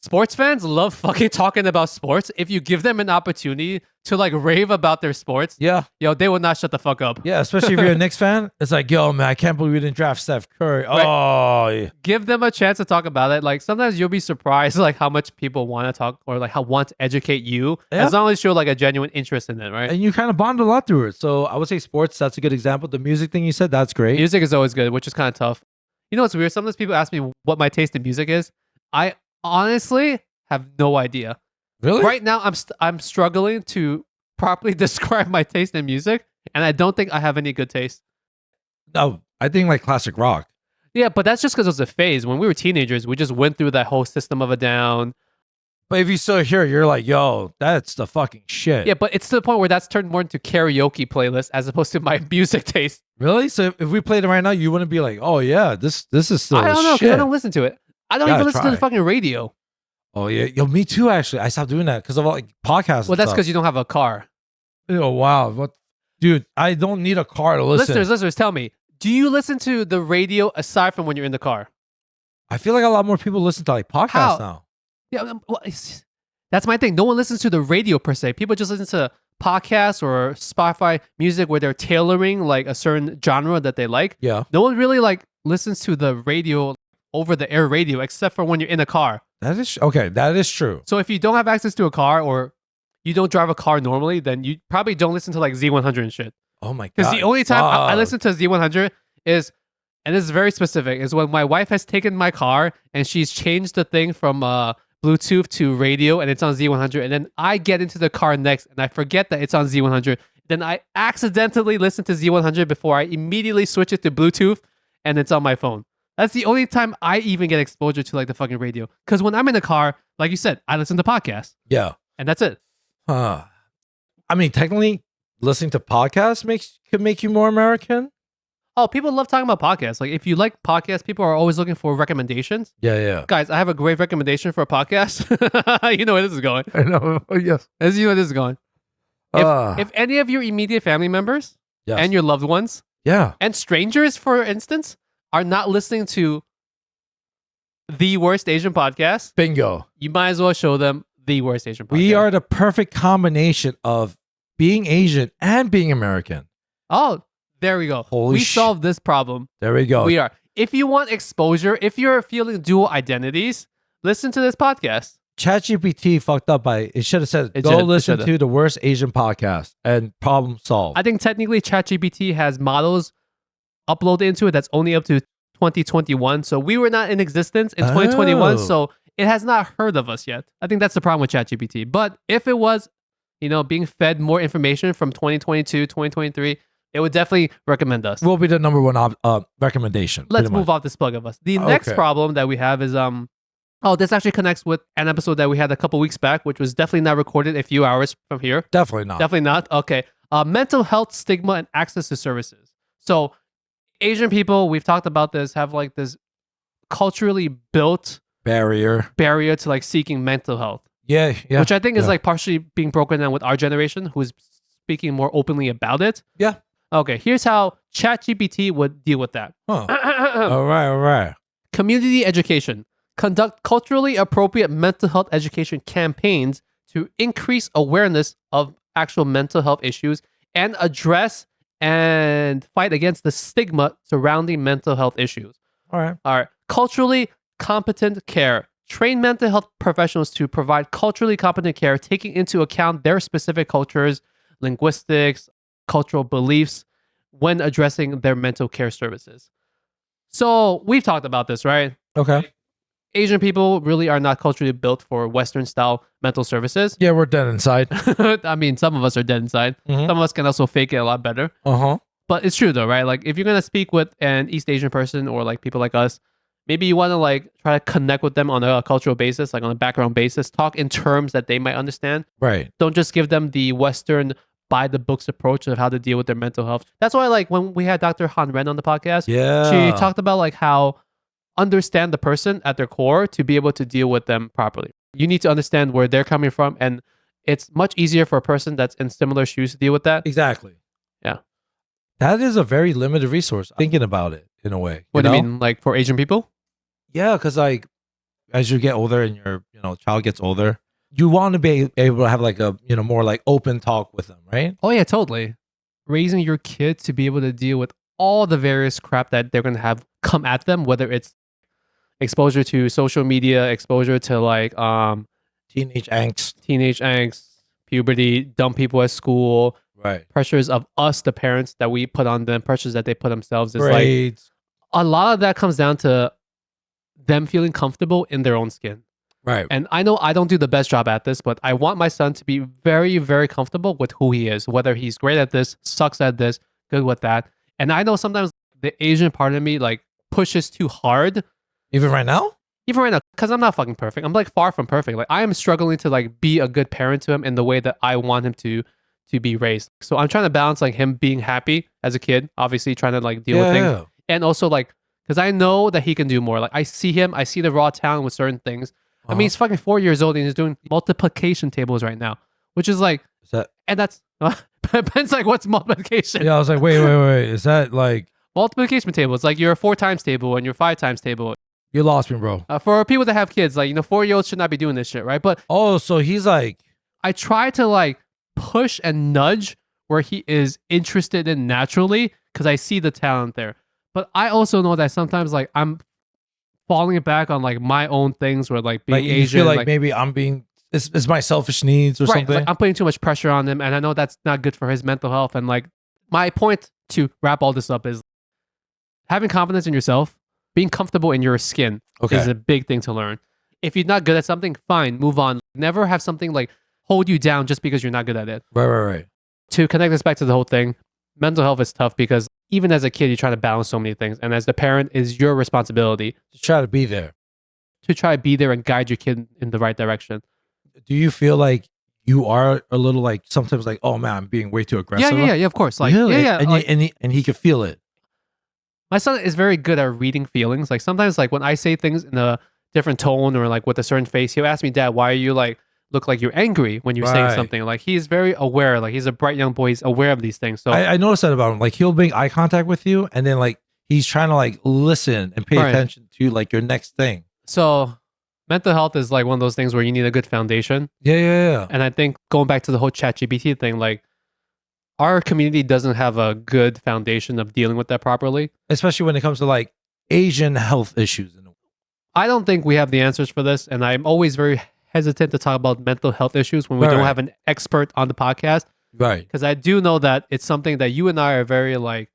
sports fans love fucking talking about sports. If you give them an opportunity to like rave about their sports, they will not shut the fuck up. Yeah, especially if you're a Knicks fan. It's like, yo, man, I can't believe we didn't draft Steph Curry. Right. Oh, yeah. Give them a chance to talk about it. Like sometimes you'll be surprised like how much people want to talk or like how want to educate you, as long as you show like a genuine interest in it, right? And you kind of bond a lot through it. So I would say sports, that's a good example. The music thing you said, that's great. Music is always good, which is kind of tough. You know what's weird? Sometimes people ask me what my taste in music is. I honestly have no idea. Really? Right now, I'm struggling to properly describe my taste in music, and I don't think I have any good taste. No, I think like classic rock. Yeah, but that's just because it was a phase. When we were teenagers, we just went through that whole System of a Down. But if you still hear it, you're like, yo, that's the fucking shit. Yeah, but it's to the point where that's turned more into karaoke playlist as opposed to my music taste. Really? So if we played it right now, you wouldn't be like, oh yeah, this is still I don't know, because I don't listen to it. I don't even listen to the fucking radio. Oh yeah, yo, me too. Actually, I stopped doing that because of all like podcasts. Well, that's because you don't have a car. Oh wow, what, dude? I don't need a car to listen. Listeners, tell me, do you listen to the radio aside from when you're in the car? I feel like a lot more people listen to like podcasts now. Yeah, That's my thing. No one listens to the radio per se. People just listen to podcasts or Spotify music where they're tailoring like a certain genre that they like. Yeah. No one really like listens to the radio over the air radio except for when you're in a car. That is okay. That is true. So if you don't have access to a car or you don't drive a car normally, then you probably don't listen to like Z100 and shit. Oh my god. Because the only time I Fuck. listen to Z100 is, and this is very specific, is when my wife has taken my car and she's changed the thing from Bluetooth to radio and it's on Z100. And then I get into the car next and I forget that it's on Z100. Then I accidentally listen to Z100 before I immediately switch it to Bluetooth and it's on my phone. That's the only time I even get exposure to like the fucking radio. Because when I'm in the car, like you said, I listen to podcasts. Yeah. And that's it. I mean, technically, listening to podcasts could make you more American. Oh, people love talking about podcasts. Like if you like podcasts, people are always looking for recommendations. Yeah. Guys, I have a great recommendation for a podcast. You know where this is going. I know. Yes. You know where this is going. If any of your immediate family members Yes. and your loved ones Yeah. and strangers, for instance, are not listening to the worst Asian podcast, Bingo. you might as well show them the worst Asian podcast. We are the perfect combination of being Asian and being American. Oh, there we go. Holy we sh- solved this problem. There we go. We are. If you want exposure, if you're feeling dual identities, listen to this podcast. ChatGPT fucked up by it should have said It go should- it listen should've. to the worst Asian podcast and problem solved. I think technically ChatGPT has models uploaded into it that's only up to 2021. So we were not in existence in 2021. Oh. So it has not heard of us yet. I think that's the problem with ChatGPT. But if it was, being fed more information from 2022, 2023, it would definitely recommend us. Will be the number one recommendation. Let's pretty move much. off this plug of us. The next Okay. problem that we have is this actually connects with an episode that we had a couple weeks back, which was definitely not recorded a few hours from here. Definitely not. Definitely not. Okay. Mental health stigma and access to services. So Asian people, we've talked about this, have like this culturally built Barrier. barrier to like seeking mental health, Yeah. which I think is yeah. like partially being broken down with our generation who's speaking more openly about it. Yeah. Okay. Here's how ChatGPT would deal with that. Huh. All right. Community education. Conduct culturally appropriate mental health education campaigns to increase awareness of actual mental health issues and address and fight against the stigma surrounding mental health issues. All right. All right. Culturally competent care. Train mental health professionals to provide culturally competent care, taking into account their specific cultures, linguistics, cultural beliefs when addressing their mental care services. So we've talked about this, right? Okay. Asian people really are not culturally built for Western style mental services. Yeah, we're dead inside. I mean, some of us are dead inside. Mhm. Some of us can also fake it a lot better. Uh-huh. But it's true though, right? Like if you're going to speak with an East Asian person or like people like us, maybe you want to like try to connect with them on a cultural basis, like on a background basis, talk in terms that they might understand. Right. Don't just give them the Western by the books approach of how to deal with their mental health. That's why like when we had Dr. Han Ren on the podcast, Yeah. she talked about like how understand the person at their core to be able to deal with them properly. You need to understand where they're coming from, and it's much easier for a person that's in similar shoes to deal with that. Exactly. Yeah. That is a very limited resource. Thinking about it in a way. What do you know? mean, like for Asian people? Yeah, because like as you get older and your child gets older, you want to be able to have like a more like open talk with them, right? Oh yeah, totally. Raising your kid to be able to deal with all the various crap that they're gonna have come at them, whether it's exposure to social media, exposure to like Teenage angst. puberty, dumb people at school, Right. pressures of us, the parents that we put on them, pressures that they put themselves. It's like Grades. a lot of that comes down to them feeling comfortable in their own skin. Right. And I know I don't do the best job at this, but I want my son to be very, very comfortable with who he is, whether he's great at this, sucks at this, good with that. And I know sometimes the Asian part of me like pushes too hard. Even right now? Even right now, because I'm not fucking perfect. I'm like far from perfect. Like I am struggling to like be a good parent to him in the way that I want him to be raised. So I'm trying to balance like him being happy as a kid, obviously trying to like deal with things. Yeah. And also like, because I know that he can do more. Like I see him, I see the raw talent with certain things. I mean, he's fucking 4 years old and he's doing multiplication tables right now, which is like, Is that? and that's, Ben's like, what's multiplication? Yeah, I was like, wait. Is that like? Multiplication table. It's like your 4 times table and your 5 times table. You lost me, bro. For people that have kids, like, 4-year-olds should not be doing this shit, right? But Oh, so he's like, I try to like push and nudge where he is interested in naturally because I see the talent there. But I also know that sometimes like I'm falling back on like my own things where like being you Asian, feel like maybe I'm being it's my selfish needs or right, something. like I'm putting too much pressure on him, and I know that's not good for his mental health. And like my point to wrap all this up is having confidence in yourself, being comfortable in your skin is a big thing to learn. If you're not good at something, fine, move on. Never have something like hold you down just because you're not good at it. Right. To connect this back to the whole thing, mental health is tough because even as a kid, you try to balance so many things. And as the parent, is your responsibility Just try to be there. to try to be there and guide your kid in the right direction. Do you feel like you are a little like sometimes like, oh man, I'm being way too aggressive? Yeah, of course. Like, really? yeah. And, Like, and he could feel it. my son is very good at reading feelings. Like sometimes like when I say things in a different tone or like with a certain face, he'll ask me, Dad, why are you like look like you're angry when you're saying something? Like he's very aware. Like he's a bright young boy. He's aware of these things. So I noticed that about him. Like he'll make eye contact with you and then like he's trying to like listen and pay attention to like your next thing. So mental health is like one of those things where you need a good foundation. Yeah. And I think going back to the whole ChatGPT thing, like our community doesn't have a good foundation of dealing with that properly. Especially when it comes to like Asian health issues. I don't think we have the answers for this. And I'm always very hesitant to talk about mental health issues when we don't have an expert on the podcast. Right. Because I do know that it's something that you and I are very like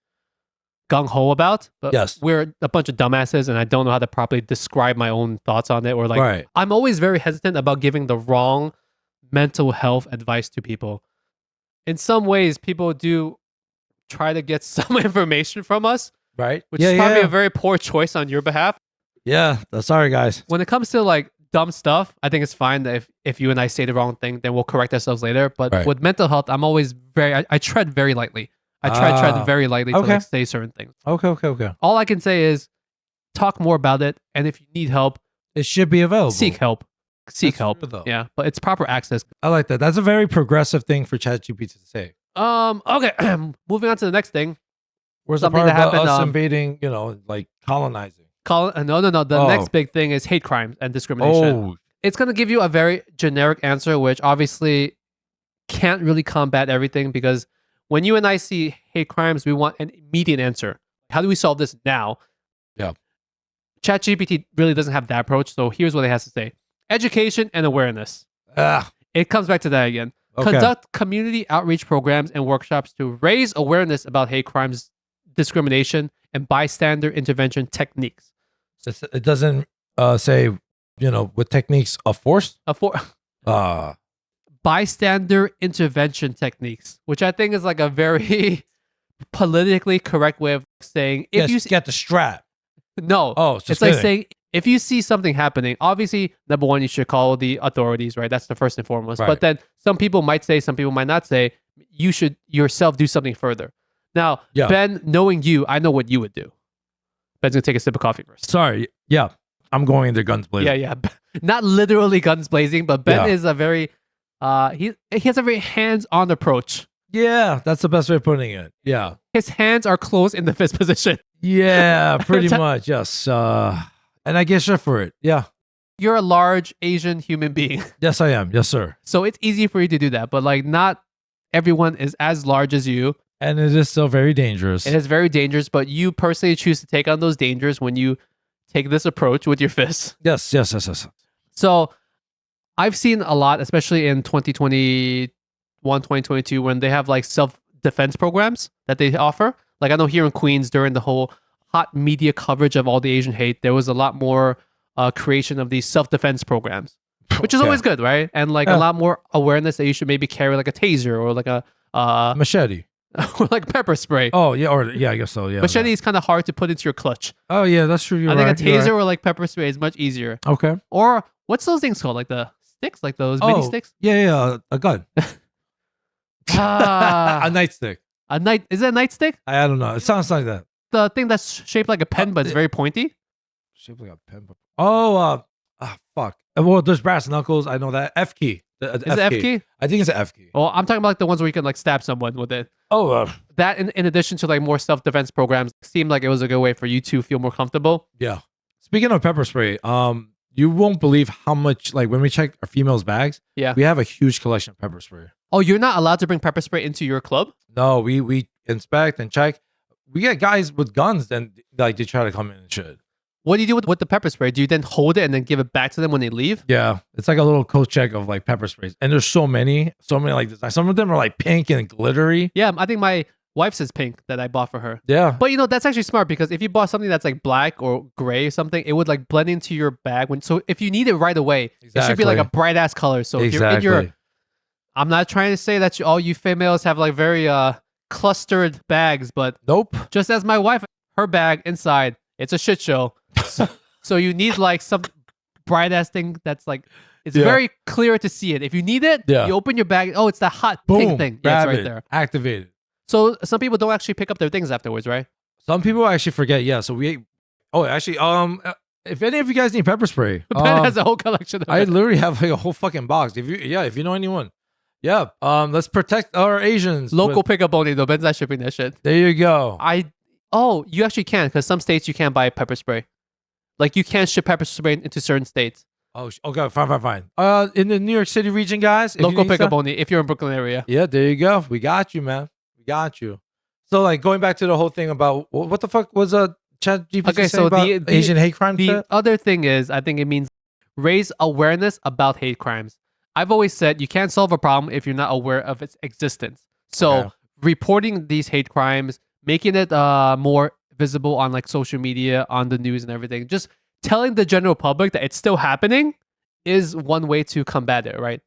gung-ho about. But we're a bunch of dumbasses and I don't know how to properly describe my own thoughts on it. Or like, I'm always very hesitant about giving the wrong mental health advice to people. In some ways, people do try to get some information from us. Right. Which is probably a very poor choice on your behalf. Yeah. Sorry, guys. When it comes to like dumb stuff, I think it's fine that if you and I say the wrong thing, then we'll correct ourselves later. But with mental health, I'm always I tread very lightly. I tread very lightly to like say certain things. Okay. All I can say is talk more about it. And if you need help, it should be available. Seek help. That's true, Yeah, but it's proper access. I like that. That's a very progressive thing for ChatGPT to say. Okay. Moving on to the next thing. Where's the part about us invading, like colonizing? No. The next big thing is hate crimes and discrimination. It's going to give you a very generic answer, which obviously can't really combat everything because when you and I see hate crimes, we want an immediate answer. How do we solve this now? Yeah. ChatGPT really doesn't have that approach. So here's what it has to say. Education and awareness. It comes back to that again. Conduct community outreach programs and workshops to raise awareness about hate crimes, discrimination, and bystander intervention techniques. It doesn't say, with techniques of force? Bystander intervention techniques, which I think is like a very politically correct way of saying if you get the strap. No. It's like saying if you see something happening, obviously, number one, you should call the authorities, right? That's the first and foremost. But then some people might say, some people might not say, you should yourself do something further. Now, Ben, knowing you, I know what you would do. Ben's going to take a sip of coffee first. Sorry. Yeah. I'm going into guns blazing. Yeah. Not literally guns blazing, but Ben is a very, he has a very hands-on approach. Yeah, that's the best way of putting it. Yeah. His hands are closed in the fist position. Yeah, pretty much. Yes. And I get shit for it. Yeah. You're a large Asian human being. Yes, I am. Yes, sir. So it's easy for you to do that, but like not everyone is as large as you. And it is still very dangerous. It is very dangerous, but you personally choose to take on those dangers when you take this approach with your fists. Yes. So I've seen a lot, especially in 2021, 2022, when they have like self-defense programs that they offer. Like I know here in Queens during the whole hot media coverage of all the Asian hate, there was a lot more creation of these self-defense programs, which is always good, right? And like a lot more awareness that you should maybe carry like a taser or like a machete. Or like pepper spray. Oh, yeah. Or I guess so. Yeah. Machete is kind of hard to put into your clutch. Oh, yeah. That's true. I think a taser or like pepper spray is much easier. Okay. Or what's those things called? Like the sticks? Like those mini sticks? Yeah. A gun. A nightstick. Is it a nightstick? I don't know. It sounds like that. The thing that's shaped like a pen, but it's very pointy? Shaped like a pen. Fuck. Well, there's brass knuckles. I know that. F key. Is it F key? I think it's an F key. Well, I'm talking about like the ones where you can like stab someone with it. That in addition to like more self-defense programs seemed like it was a good way for you to feel more comfortable. Yeah. Speaking of pepper spray, you won't believe how much, like when we check our females' bags, Yeah. we have a huge collection of pepper spray. Oh, you're not allowed to bring pepper spray into your club? No, we inspect and check. We get guys with guns, and like they try to come in and shit. What do you do with the pepper spray? Do you then hold it and then give it back to them when they leave? Yeah, it's like a little coat check of like pepper sprays, and there's so many like this. Some of them are like pink and glittery. Yeah, I think my wife's is pink that I bought for her. Yeah, But you know, that's actually smart because if you bought something that's like black or gray or something, it would like blend into your bag. So if you need it right away, it should be like a bright ass color. So if you're in your, I'm not trying to say that all you females have like very clustered bags, but nope. Just as my wife, her bag inside, it's a shit show. So you need like some bright ass thing that's like, it's very clear to see it. If you need it, you open your bag. Oh, it's that hot pink thing. Yeah, it's right there. Activated. So some people don't actually pick up their things afterwards, right? Some people actually forget. Yeah. So if any of you guys need pepper spray, Ben has a whole collection of I it. literally have like a whole fucking box. If you know anyone, let's protect our Asians. Local pickup only though. Ben's not shipping that shit. There you go. You actually can because some states you can't buy pepper spray. Like you can't ship pepper spray into certain states. Oh, okay, fine. In the New York City region, guys, local pickup only if you're in Brooklyn area. Yeah, there you go. We got you, man. We got you. So, like, going back to the whole thing about what the fuck was ChatGPT saying about Asian hate crime? The other thing is, I think it means raise awareness about hate crimes. I've always said you can't solve a problem if you're not aware of its existence. So, reporting these hate crimes, making it more visible on like social media, on the news and everything, just telling the general public that it's still happening is one way to combat it, right?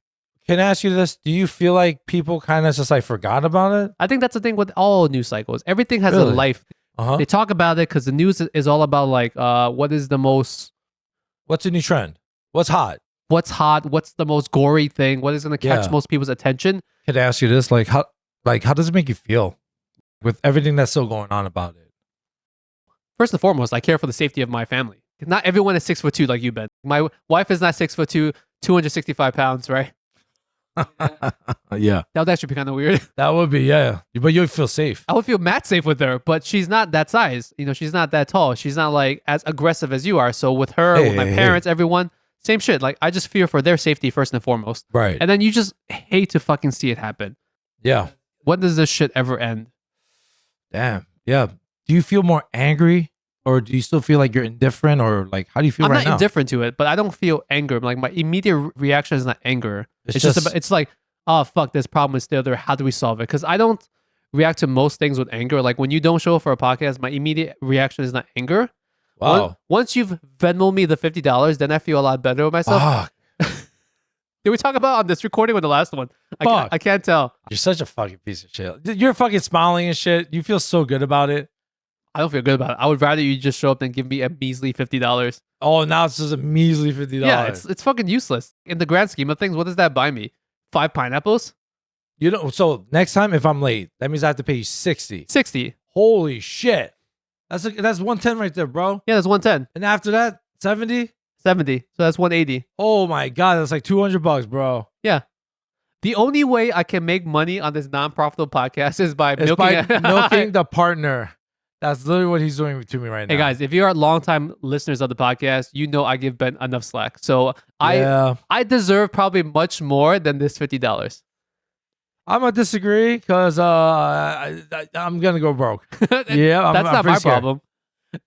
Can I ask you this? Do you feel like people kind of just like forgot about it? I think that's the thing with all news cycles. Everything has a life. They talk about it because the news is all about like what's the new trend? What's hot? What's the most gory thing? What is going to catch most people's attention? Can I ask you this? How does it make you feel with everything that's still going on about it? First and foremost, I care for the safety of my family. Not everyone is 6'2" like you, Ben. My wife is not 6'2", 265 pounds, right? Yeah. That would actually be kind of weird. That would be, yeah. But you would feel safe. I would feel mad safe with her, but she's not that size. You know, she's not that tall. She's not like as aggressive as you are. So with her, with my parents, everyone, same shit. Like I just fear for their safety first and foremost. Right. And then you just hate to fucking see it happen. Yeah. When does this shit ever end? Damn. Yeah. Do you feel more angry? Or do you still feel like you're indifferent, or like how do you feel right now? I'm not indifferent to it, but I don't feel anger. Like my immediate reaction is not anger. It's just it's like, oh fuck, this problem is still there. How do we solve it? Because I don't react to most things with anger. Like when you don't show up for a podcast, my immediate reaction is not anger. Wow. Once you've Venmoed me the $50, then I feel a lot better with myself. Did we talk about on this recording or the last one? I can't tell. You're such a fucking piece of shit. You're fucking smiling and shit. You feel so good about it. I don't feel good about it. I would rather you just show up than give me a measly $50. Oh, now it's just a measly $50. Yeah, it's fucking useless. In the grand scheme of things, what does that buy me? 5 pineapples? You know, so next time if I'm late, that means I have to pay you 60. 60. Holy shit. That's 110 right there, bro. Yeah, that's 110. And after that, 70? 70. So that's 180. Oh my God, that's like $200, bro. Yeah. The only way I can make money on this non-profitable podcast is by milking the partner. That's literally what he's doing to me right now. Hey guys, if you are longtime listeners of the podcast, you know I give Ben enough slack. So I deserve probably much more than this $50. I'm gonna disagree because I'm gonna go broke. Yeah, that's not my problem.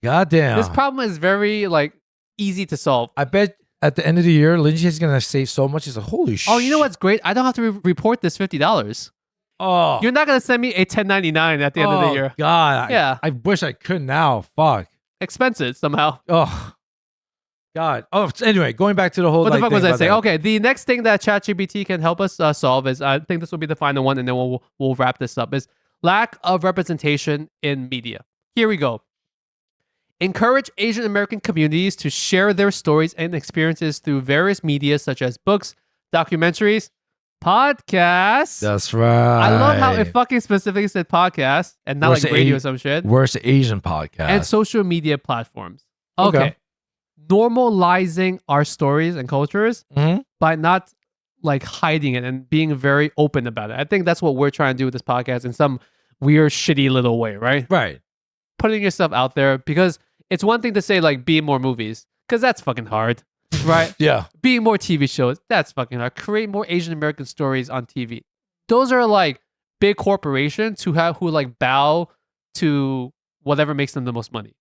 God damn. This problem is very like easy to solve. I bet at the end of the year, Lingjie is gonna save so much. He's like, holy shit. Oh, you know what's great? I don't have to report this $50. Oh, you're not gonna send me a 1099 at the end of the year. God, yeah. I wish I could now. Fuck. Expenses somehow. Oh, God. Oh, anyway, going back to the whole. What the fuck was I saying? Okay, the next thing that ChatGPT can help us solve is, I think this will be the final one, and then we'll wrap this up. Is lack of representation in media. Here we go. Encourage Asian American communities to share their stories and experiences through various media such as books, documentaries, podcasts. That's right. I love how it fucking specifically said podcast and not like radio or some shit. Worst Asian podcast. And social media platforms. Okay. Normalizing our stories and cultures by not like hiding it and being very open about it. I think that's what we're trying to do with this podcast in some weird, shitty little way, right? Right. Putting yourself out there, because it's one thing to say like be in more movies because that's fucking hard, right? Yeah. Be in more TV shows, that's fucking hard. Create more Asian American stories on TV. Those are like big corporations who like bow to whatever makes them the most money.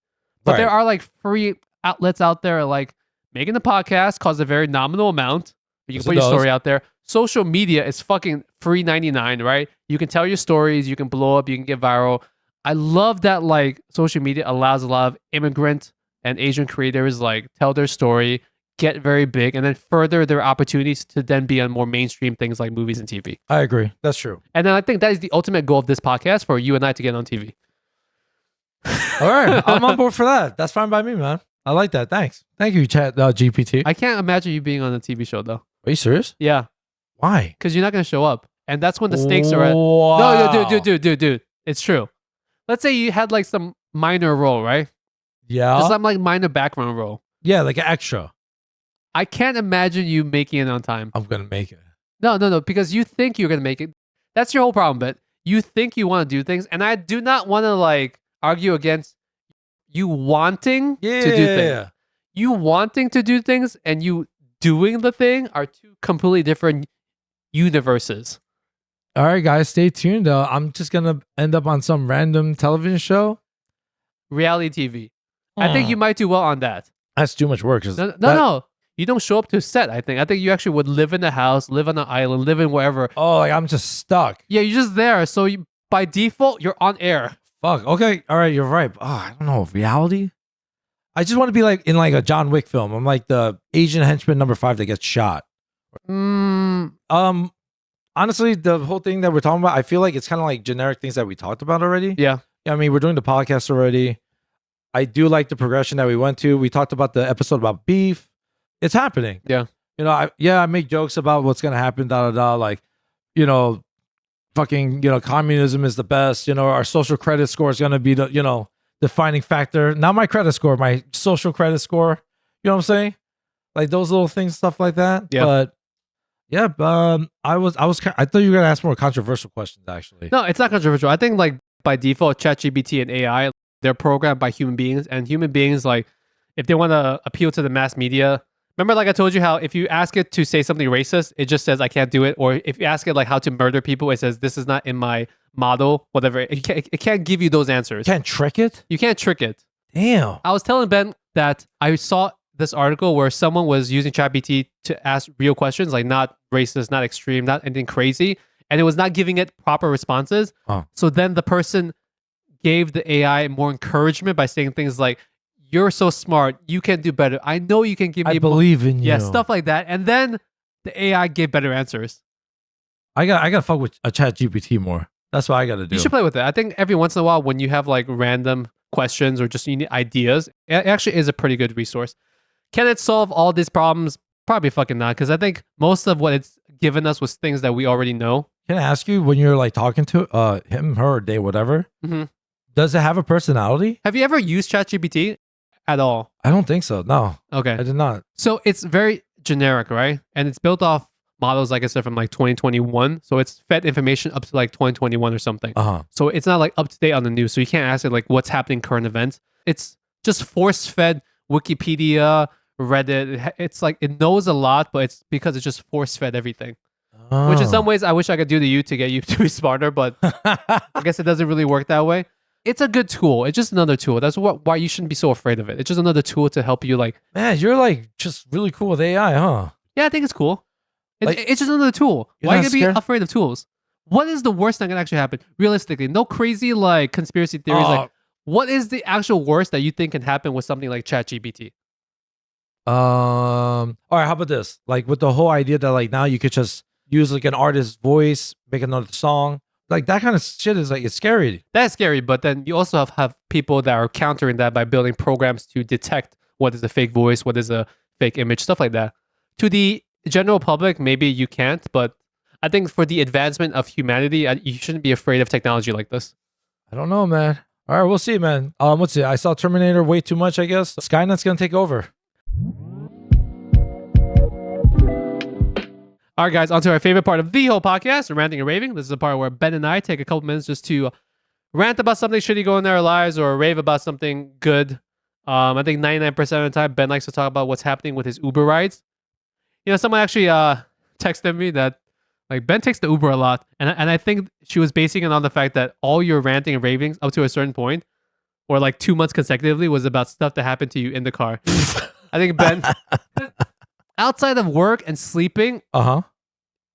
But there are like free outlets out there like making the podcast costs a very nominal amount. You can put your story out there. Social media is fucking free 99, right? You can tell your stories, you can blow up, you can get viral. I love that like social media allows a lot of immigrant and Asian creators like tell their story, get very big, and then further their opportunities to then be on more mainstream things like movies and TV. I agree. That's true. And then I think that is the ultimate goal of this podcast for you and I to get on TV. All right. I'm on board for that. That's fine by me, man. I like that. Thanks. Thank you, Chat GPT. I can't imagine you being on a TV show though. Are you serious? Yeah. Why? Because you're not going to show up. And that's when the stakes are at. Wow. No, dude. It's true. Let's say you had like some minor role, right? Yeah. Just some like minor background role. Yeah, like an extra. I can't imagine you making it on time. I'm going to make it. No, because you think you're going to make it. That's your whole problem, but you think you want to do things. And I do not want to like argue against you wanting to do things. Yeah. You wanting to do things and you doing the thing are two completely different universes. All right, guys, stay tuned. I'm just going to end up on some random television show. Reality TV. I think you might do well on that. That's too much work. No. You don't show up to a set, I think. I think you actually would live in the house, live on an island, live in wherever. Oh, like I'm just stuck. Yeah, you're just there. So by default, you're on air. Fuck. Okay. All right. You're right. Oh, I don't know. Reality? I just want to be like in like a John Wick film. I'm like the Asian henchman number 5 that gets shot. Honestly, the whole thing that we're talking about, I feel like it's kind of like generic things that we talked about already. Yeah. I mean, we're doing the podcast already. I do like the progression that we went to. We talked about the episode about beef. It's happening. Yeah. You know, I make jokes about what's going to happen, like, you know, fucking, you know, communism is the best. You know, our social credit score is going to be the, you know, defining factor. Not my credit score, my social credit score. You know what I'm saying? Like those little things, stuff like that. Yeah. But yeah, I thought you were going to ask more controversial questions, actually. No, it's not controversial. I think like by default, ChatGPT and AI, they're programmed by human beings, and human beings, like if they want to appeal to the mass media, remember like I told you how if you ask it to say something racist, it just says I can't do it. Or if you ask it like how to murder people, it says this is not in my model, whatever. It can't give you those answers. You can't trick it? You can't trick it. Damn. I was telling Ben that I saw this article where someone was using ChatGPT to ask real questions, like not racist, not extreme, not anything crazy, and it was not giving it proper responses. Oh. So then the person gave the AI more encouragement by saying things like, "You're so smart, you can do better. I know you can give me I believe in you." Yeah, stuff like that. And then the AI gave better answers. I gotta fuck with a Chat GPT more. That's what I gotta do. You should play with it. I think every once in a while when you have like random questions or just you need ideas, it actually is a pretty good resource. Can it solve all these problems? Probably fucking not, because I think most of what it's given us was things that we already know. Can I ask you, when you're like talking to him, her, or they, whatever, does it have a personality? Have you ever used ChatGPT at all? I don't think so. No. Okay. I did not. So it's very generic, right? And it's built off models, like I said, from like 2021. So it's fed information up to like 2021 or something. So it's not like up to date on the news. So you can't ask it like what's happening current events. It's just force fed Wikipedia, Reddit. It's like it knows a lot, but it's because it's just force fed everything. Which in some ways I wish I could do to you to get you to be smarter, but I guess it doesn't really work that way. It's a good tool. It's just another tool. That's why you shouldn't be so afraid of it. It's just another tool to help you like. Man, you're like just really cool with AI, huh? Yeah, I think it's cool. Like, it's just another tool. Why are you going to be afraid of tools? What is the worst that can actually happen? Realistically, no crazy like conspiracy theories. Like, what is the actual worst that you think can happen with something like ChatGPT? All right, how about this? Like with the whole idea that like now you could just use like an artist's voice, make another song. Like that kind of shit is like, it's scary. That's scary, but then you also have people that are countering that by building programs to detect what is a fake voice, what is a fake image, stuff like that. To the general public, maybe you can't, but I think for the advancement of humanity, you shouldn't be afraid of technology like this. I don't know, man. All right, we'll see, man. Let's see. I saw Terminator way too much, I guess. Skynet's gonna take over. All right, guys, on to our favorite part of the whole podcast, ranting and raving. This is the part where Ben and I take a couple minutes just to rant about something shitty going in our lives or rave about something good. I think 99% of the time, Ben likes to talk about what's happening with his Uber rides. You know, someone actually texted me that like Ben takes the Uber a lot, and I think she was basing it on the fact that all your ranting and ravings up to a certain point, or like 2 months consecutively, was about stuff that happened to you in the car. I think Ben, outside of work and sleeping,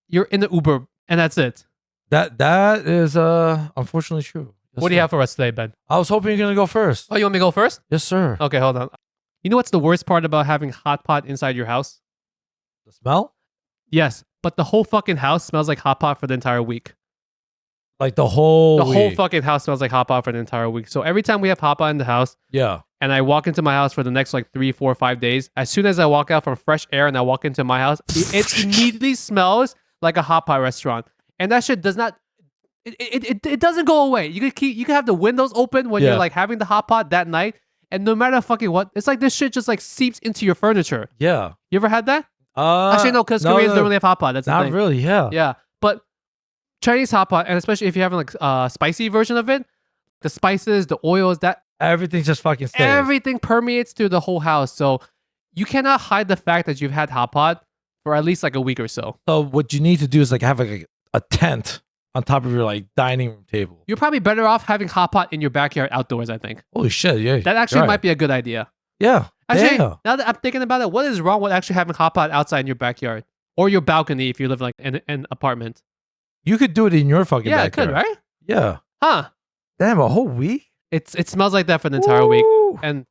you're in the Uber, and that's it. That is unfortunately true. Yes, What do you sir. have for us today, Ben? I was hoping you're gonna go first. Oh, you want me to go first? Yes, sir. Okay, hold on. You know what's the worst part about having hot pot inside your house? The smell? Yes, but the whole fucking house smells like hot pot for the entire week. Like the whole whole week. fucking house smells like hot pot for the entire week. So every time we have hot pot in the house, Yeah. and I walk into my house for the next like 3, 4, 5 days, as soon as I walk out from fresh air and I walk into my house, it immediately smells like a hot pot restaurant. And that shit does not. It doesn't go away. You can have the windows open when you're like having the hot pot that night, and no matter fucking what, it's like this shit just like seeps into your furniture. Yeah. You ever had that? Actually, no, because Koreans don't really have hot pot. That's the not thing. really. Yeah. Yeah, but Chinese hot pot, and especially if you're having like spicy version of it, the spices, the oils, that Everything just fucking stays. everything permeates through the whole house. So you cannot hide the fact that you've had hot pot for at least like a week or so. So what you need to do is like have like a tent on top of your like dining room table. You're probably better off having hot pot in your backyard outdoors, I think. Holy shit! Yeah. That actually might be a good idea. Yeah. Actually, yeah. now that I'm thinking about it, what is wrong with actually having hot pot outside in your backyard or your balcony if you live like in an apartment? You could do it in your fucking Yeah, backyard. it could, right? Yeah. Huh? Damn, a whole week? It smells like that for the entire week. Woo. And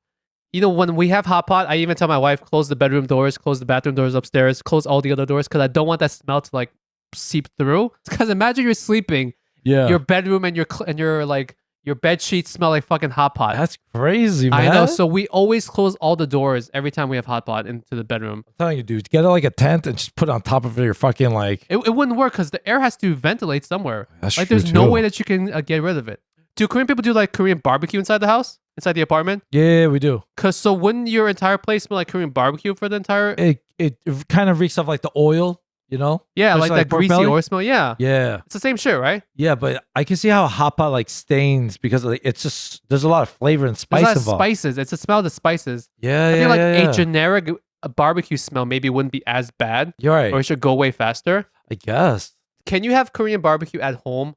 you know, when we have hot pot, I even tell my wife, close the bedroom doors, close the bathroom doors upstairs, close all the other doors, because I don't want that smell to like seep through. Because imagine you're sleeping, Yeah. your bedroom and your like your bed sheets smell like fucking hot pot. That's crazy, man. I know. So we always close all the doors every time we have hot pot into the bedroom. I'm telling you, dude, get like a tent and just put it on top of your fucking like. It wouldn't work because the air has to ventilate somewhere. That's like true, there's no too. way that you can get rid of it. Do Korean people do like Korean barbecue inside the house, inside the apartment? Yeah, we do. Cause so wouldn't your entire place smell like Korean barbecue for the entire? It kind of reeks of like the oil, you know? Yeah, Especially, like that pork greasy belly. oil smell. Yeah, Yeah. it's the same shit, right? Yeah, but I can see how hot pot like stains because like, it's just there's a lot of flavor and There's spice a lot of involved. spices. It's the smell of the spices. Yeah, I yeah, feel like yeah. a generic barbecue smell maybe wouldn't be as bad, You're right. or it should go away faster. I guess. Can you have Korean barbecue at home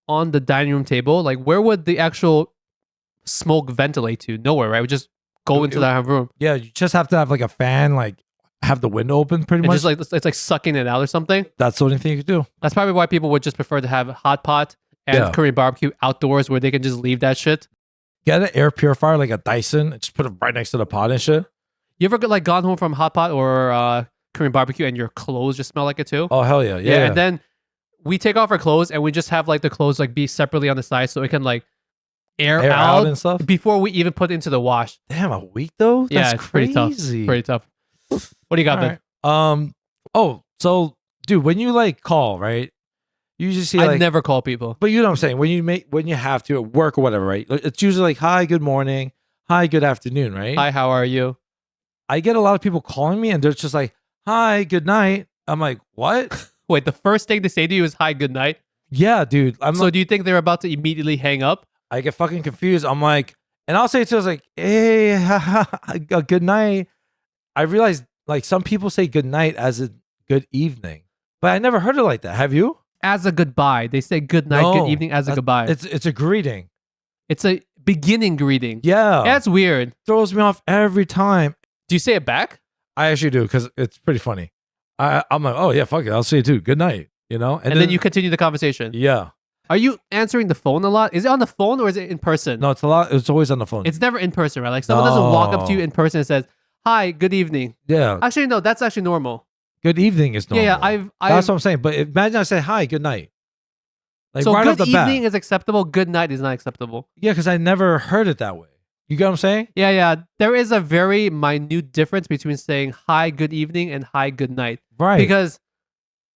on the dining room table? Like, where would the actual smoke ventilate to? Nowhere, right? We just go into that room. Yeah, you just have to have like a fan, like have the window open pretty And much. just like it's like sucking it out or something. That's the only thing you could do. That's probably why people would just prefer to have hot pot and Yeah. Korean barbecue outdoors where they can just leave that shit. Get an air purifier like a Dyson and just put it right next to the pot and shit. You ever like gone home from hot pot or Korean barbecue and your clothes just smell like it too? Oh hell yeah. Yeah. And then we take off our clothes and we just have like the clothes like be separately on the side so it can like air out and stuff. before we even put it into the wash. Damn, a week though? That's Yeah, it's crazy. pretty tough. What do you got, All Ben? right. Oh, so dude, when you like call, right? You usually see I like never call people. but you know what I'm saying? When you have to at work or whatever, right? It's usually like hi, good morning, hi, good afternoon, right? Hi, how are you? I get a lot of people calling me and they're just like, hi, good night. I'm like, what? Wait, the first thing they say to you is hi, good night. Yeah, dude. So do you think they're about to immediately hang up? I get fucking confused. I'm like, and I'll say to us like, hey, good night. I realized like some people say good night as a good evening, but I never heard it like that. Have you? As a goodbye. They say good night, No, good evening as a goodbye. It's a greeting. It's a beginning greeting. Yeah. That's weird. Throws me off every time. Do you say it back? I actually do because it's pretty funny. I'm like, oh yeah, fuck it. I'll say it too. Good night. You know? And then you continue the conversation. Yeah. Are you answering the phone a lot? Is it on the phone or is it in person? No, it's a lot. It's always on the phone. It's never in person, right? Like someone doesn't walk up to you in person and says, hi, good evening. yeah. Actually, no, that's actually normal. Good evening is normal. Yeah, That's what I'm saying. But imagine I say hi, good night. Like so right off good the bat. evening is acceptable. Good night is not acceptable. Yeah, because I never heard it that way. You get what I'm saying? Yeah. There is a very minute difference between saying hi, good evening and hi, good night. Right. Because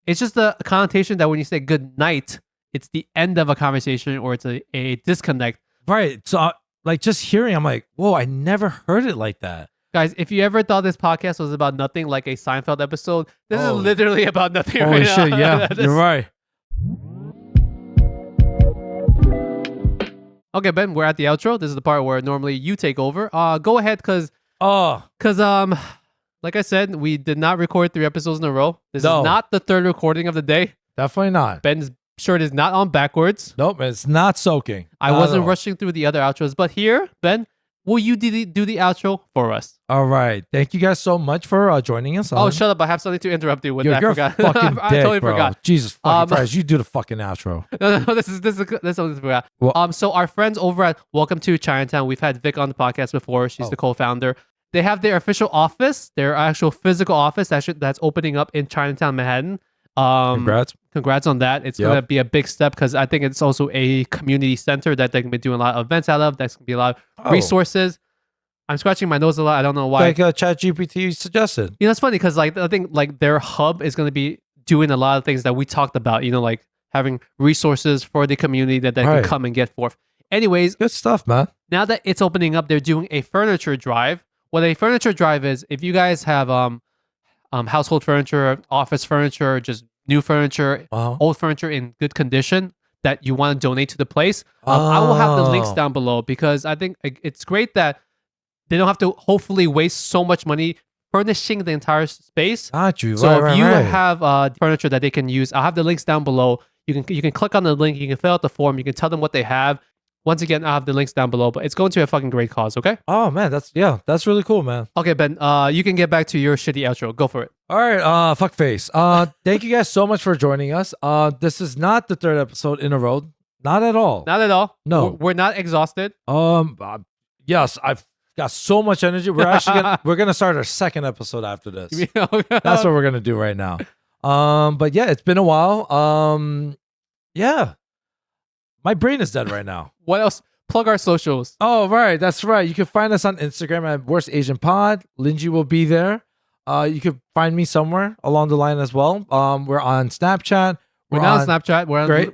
it's just the connotation that when you say good night, it's the end of a conversation or it's a disconnect. Right. So, like, just hearing, I'm like, whoa, I never heard it like that. Guys, if you ever thought this podcast was about nothing like a Seinfeld episode, this is literally about nothing Holy right shit. now. Yeah, you're right. Okay, Ben, we're at the outro. This is the part where normally you take over. Go ahead, cause Oh, like I said, we did not record 3 episodes in a row. This No. is not the 3rd recording of the day. definitely not. Ben's shirt is not on backwards. Nope, it's not soaking. I Not at wasn't all. rushing through the other outros, but here, Ben, will you do the outro for us? All right. Thank you guys so much for joining us. Oh, shut up. I have something to interrupt you with. You're, I you're forgot. a fucking I dick, totally bro. forgot. Jesus fucking Christ. You do the fucking outro. No, this is something to forgot. Well- So our friends over at Welcome to Chinatown, we've had Vic on the podcast before. She's the co-founder. They have their official office, their actual physical office that's opening up in Chinatown, Manhattan. Congrats on that. It's going to be a big step because I think it's also a community center that they can be doing a lot of events out of. That's going to be a lot of resources. I'm scratching my nose a lot. I don't know why. Like ChatGPT suggested. You know, it's funny because I think like their hub is going to be doing a lot of things that we talked about. You know, like having resources for the community that they can come and get forth. Anyways, good stuff, man. Now that it's opening up, they're doing a furniture drive. What a furniture drive is, if you guys have household furniture, office furniture, just new furniture, old furniture in good condition that you want to donate to the place, I will have the links down below because I think it's great that they don't have to hopefully waste so much money furnishing the entire space. Got you. So if you have furniture that they can use, I'll have the links down below. You can click on the link. You can fill out the form. You can tell them what they have. Once again, I'll have the links down below, but it's going to a fucking great cause, okay? Oh, man, that's really cool, man. Okay, Ben, you can get back to your shitty outro. Go for it. All right, fuckface. Thank you guys so much for joining us. This is not the 3rd episode in a row. Not at all. Not at all. No. We're not exhausted. Yes, I've got so much energy. We're actually gonna start our 2nd episode after this. That's what we're gonna do right now. But yeah, it's been a while. Yeah. My brain is dead right now. What else? Plug our socials. Oh, right. That's right. You can find us on Instagram at Worst Asian Pod. Lingjie will be there. You could find me somewhere along the line as well. We're on Snapchat. We're not on Snapchat.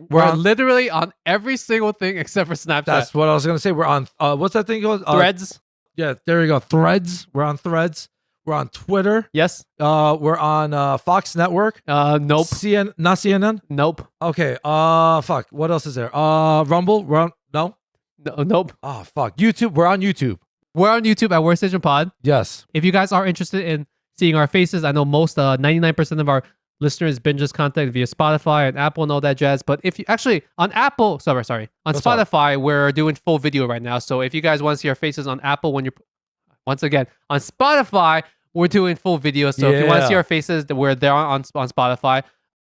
We're on literally on every single thing except for Snapchat. That's what I was gonna say. We're on what's that thing called? Threads. Yeah, there you go. Threads. We're on Threads. We're on Twitter. Yes. We're on Fox Network. Nope. Not CNN. Nope. Okay. Fuck. What else is there? Rumble. We're on. No. Nope. Oh fuck. YouTube. We're on YouTube. We're on YouTube at Worst Asian Pod. Yes. If you guys are interested in seeing our faces, I know most 99% of our listeners binge this content via Spotify and Apple and all that jazz. But if you actually on Apple, on Spotify, we're doing full video right now. So if you guys want to see our faces on Apple, once again on Spotify, we're doing full video. So if you want to see our faces, we're there on Spotify.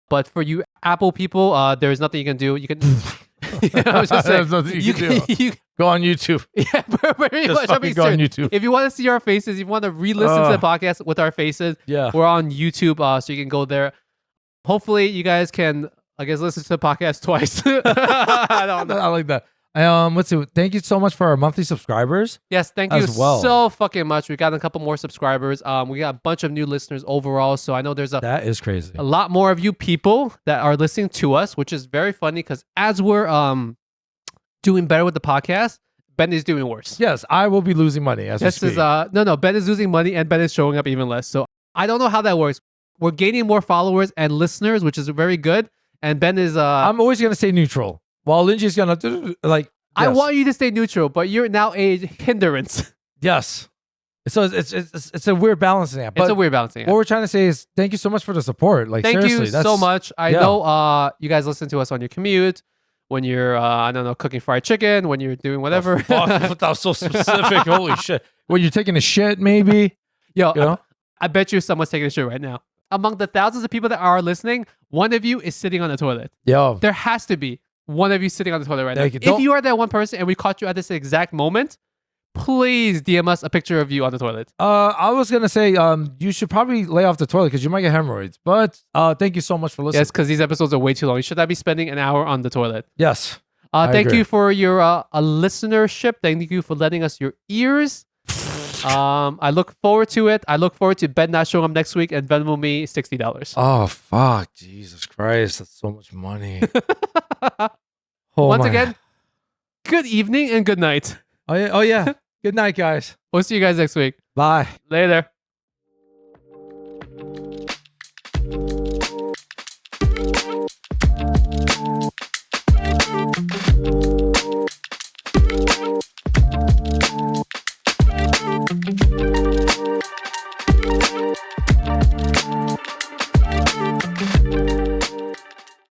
But for you Apple people, there is nothing you can do. You can. I was just saying, there's nothing you can do. Go on YouTube. Yeah, pretty Just much. fucking go on YouTube. If you want to see our faces, if you want to re-listen to the podcast with our faces, we're on YouTube, so you can go there. Hopefully, you guys can, I guess, listen to the podcast twice. I don't know. I like that. Let's see. Thank you so much for our monthly subscribers. Yes, thank you so fucking much. We got a couple more subscribers. We got a bunch of new listeners overall. So I know there's that is crazy. A lot more of you people that are listening to us, which is very funny because as we're doing better with the podcast, Ben is doing worse. Yes, I will be losing money as we speak. No. Ben is losing money and Ben is showing up even less. So I don't know how that works. We're gaining more followers and listeners, which is very good. And Ben is. I'm always gonna stay neutral. While Lingjie's gonna like. Yes. I want you to stay neutral, but you're now a hindrance. Yes. So it's a weird balancing act. It's a weird balancing act. What we're trying to say is thank you so much for the support. Like thank seriously, you so much. I know you guys listen to us on your commute, when you're I don't know, cooking fried chicken, when you're doing whatever. Oh, fuck, that was so specific. Holy shit. When you're taking a shit, maybe. Yo, you know? I bet you someone's taking a shit right now. Among the thousands of people that are listening, one of you is sitting on the toilet. Yo. There has to be one of you sitting on the toilet right now. If you are that one person and we caught you at this exact moment, please DM us a picture of you on the toilet. I was gonna say you should probably lay off the toilet because you might get hemorrhoids. But thank you so much for listening. Yes, because these episodes are way too long. You should not be spending an hour on the toilet. Yes. Thank you for your listenership. Thank you for lending us your ears. I look forward to it. I look forward to Ben not showing up next week and Venmo me $60. Oh fuck, Jesus Christ, that's so much money. Once again, good evening and good night. Oh yeah. Good night, guys. We'll see you guys next week. Bye. Later.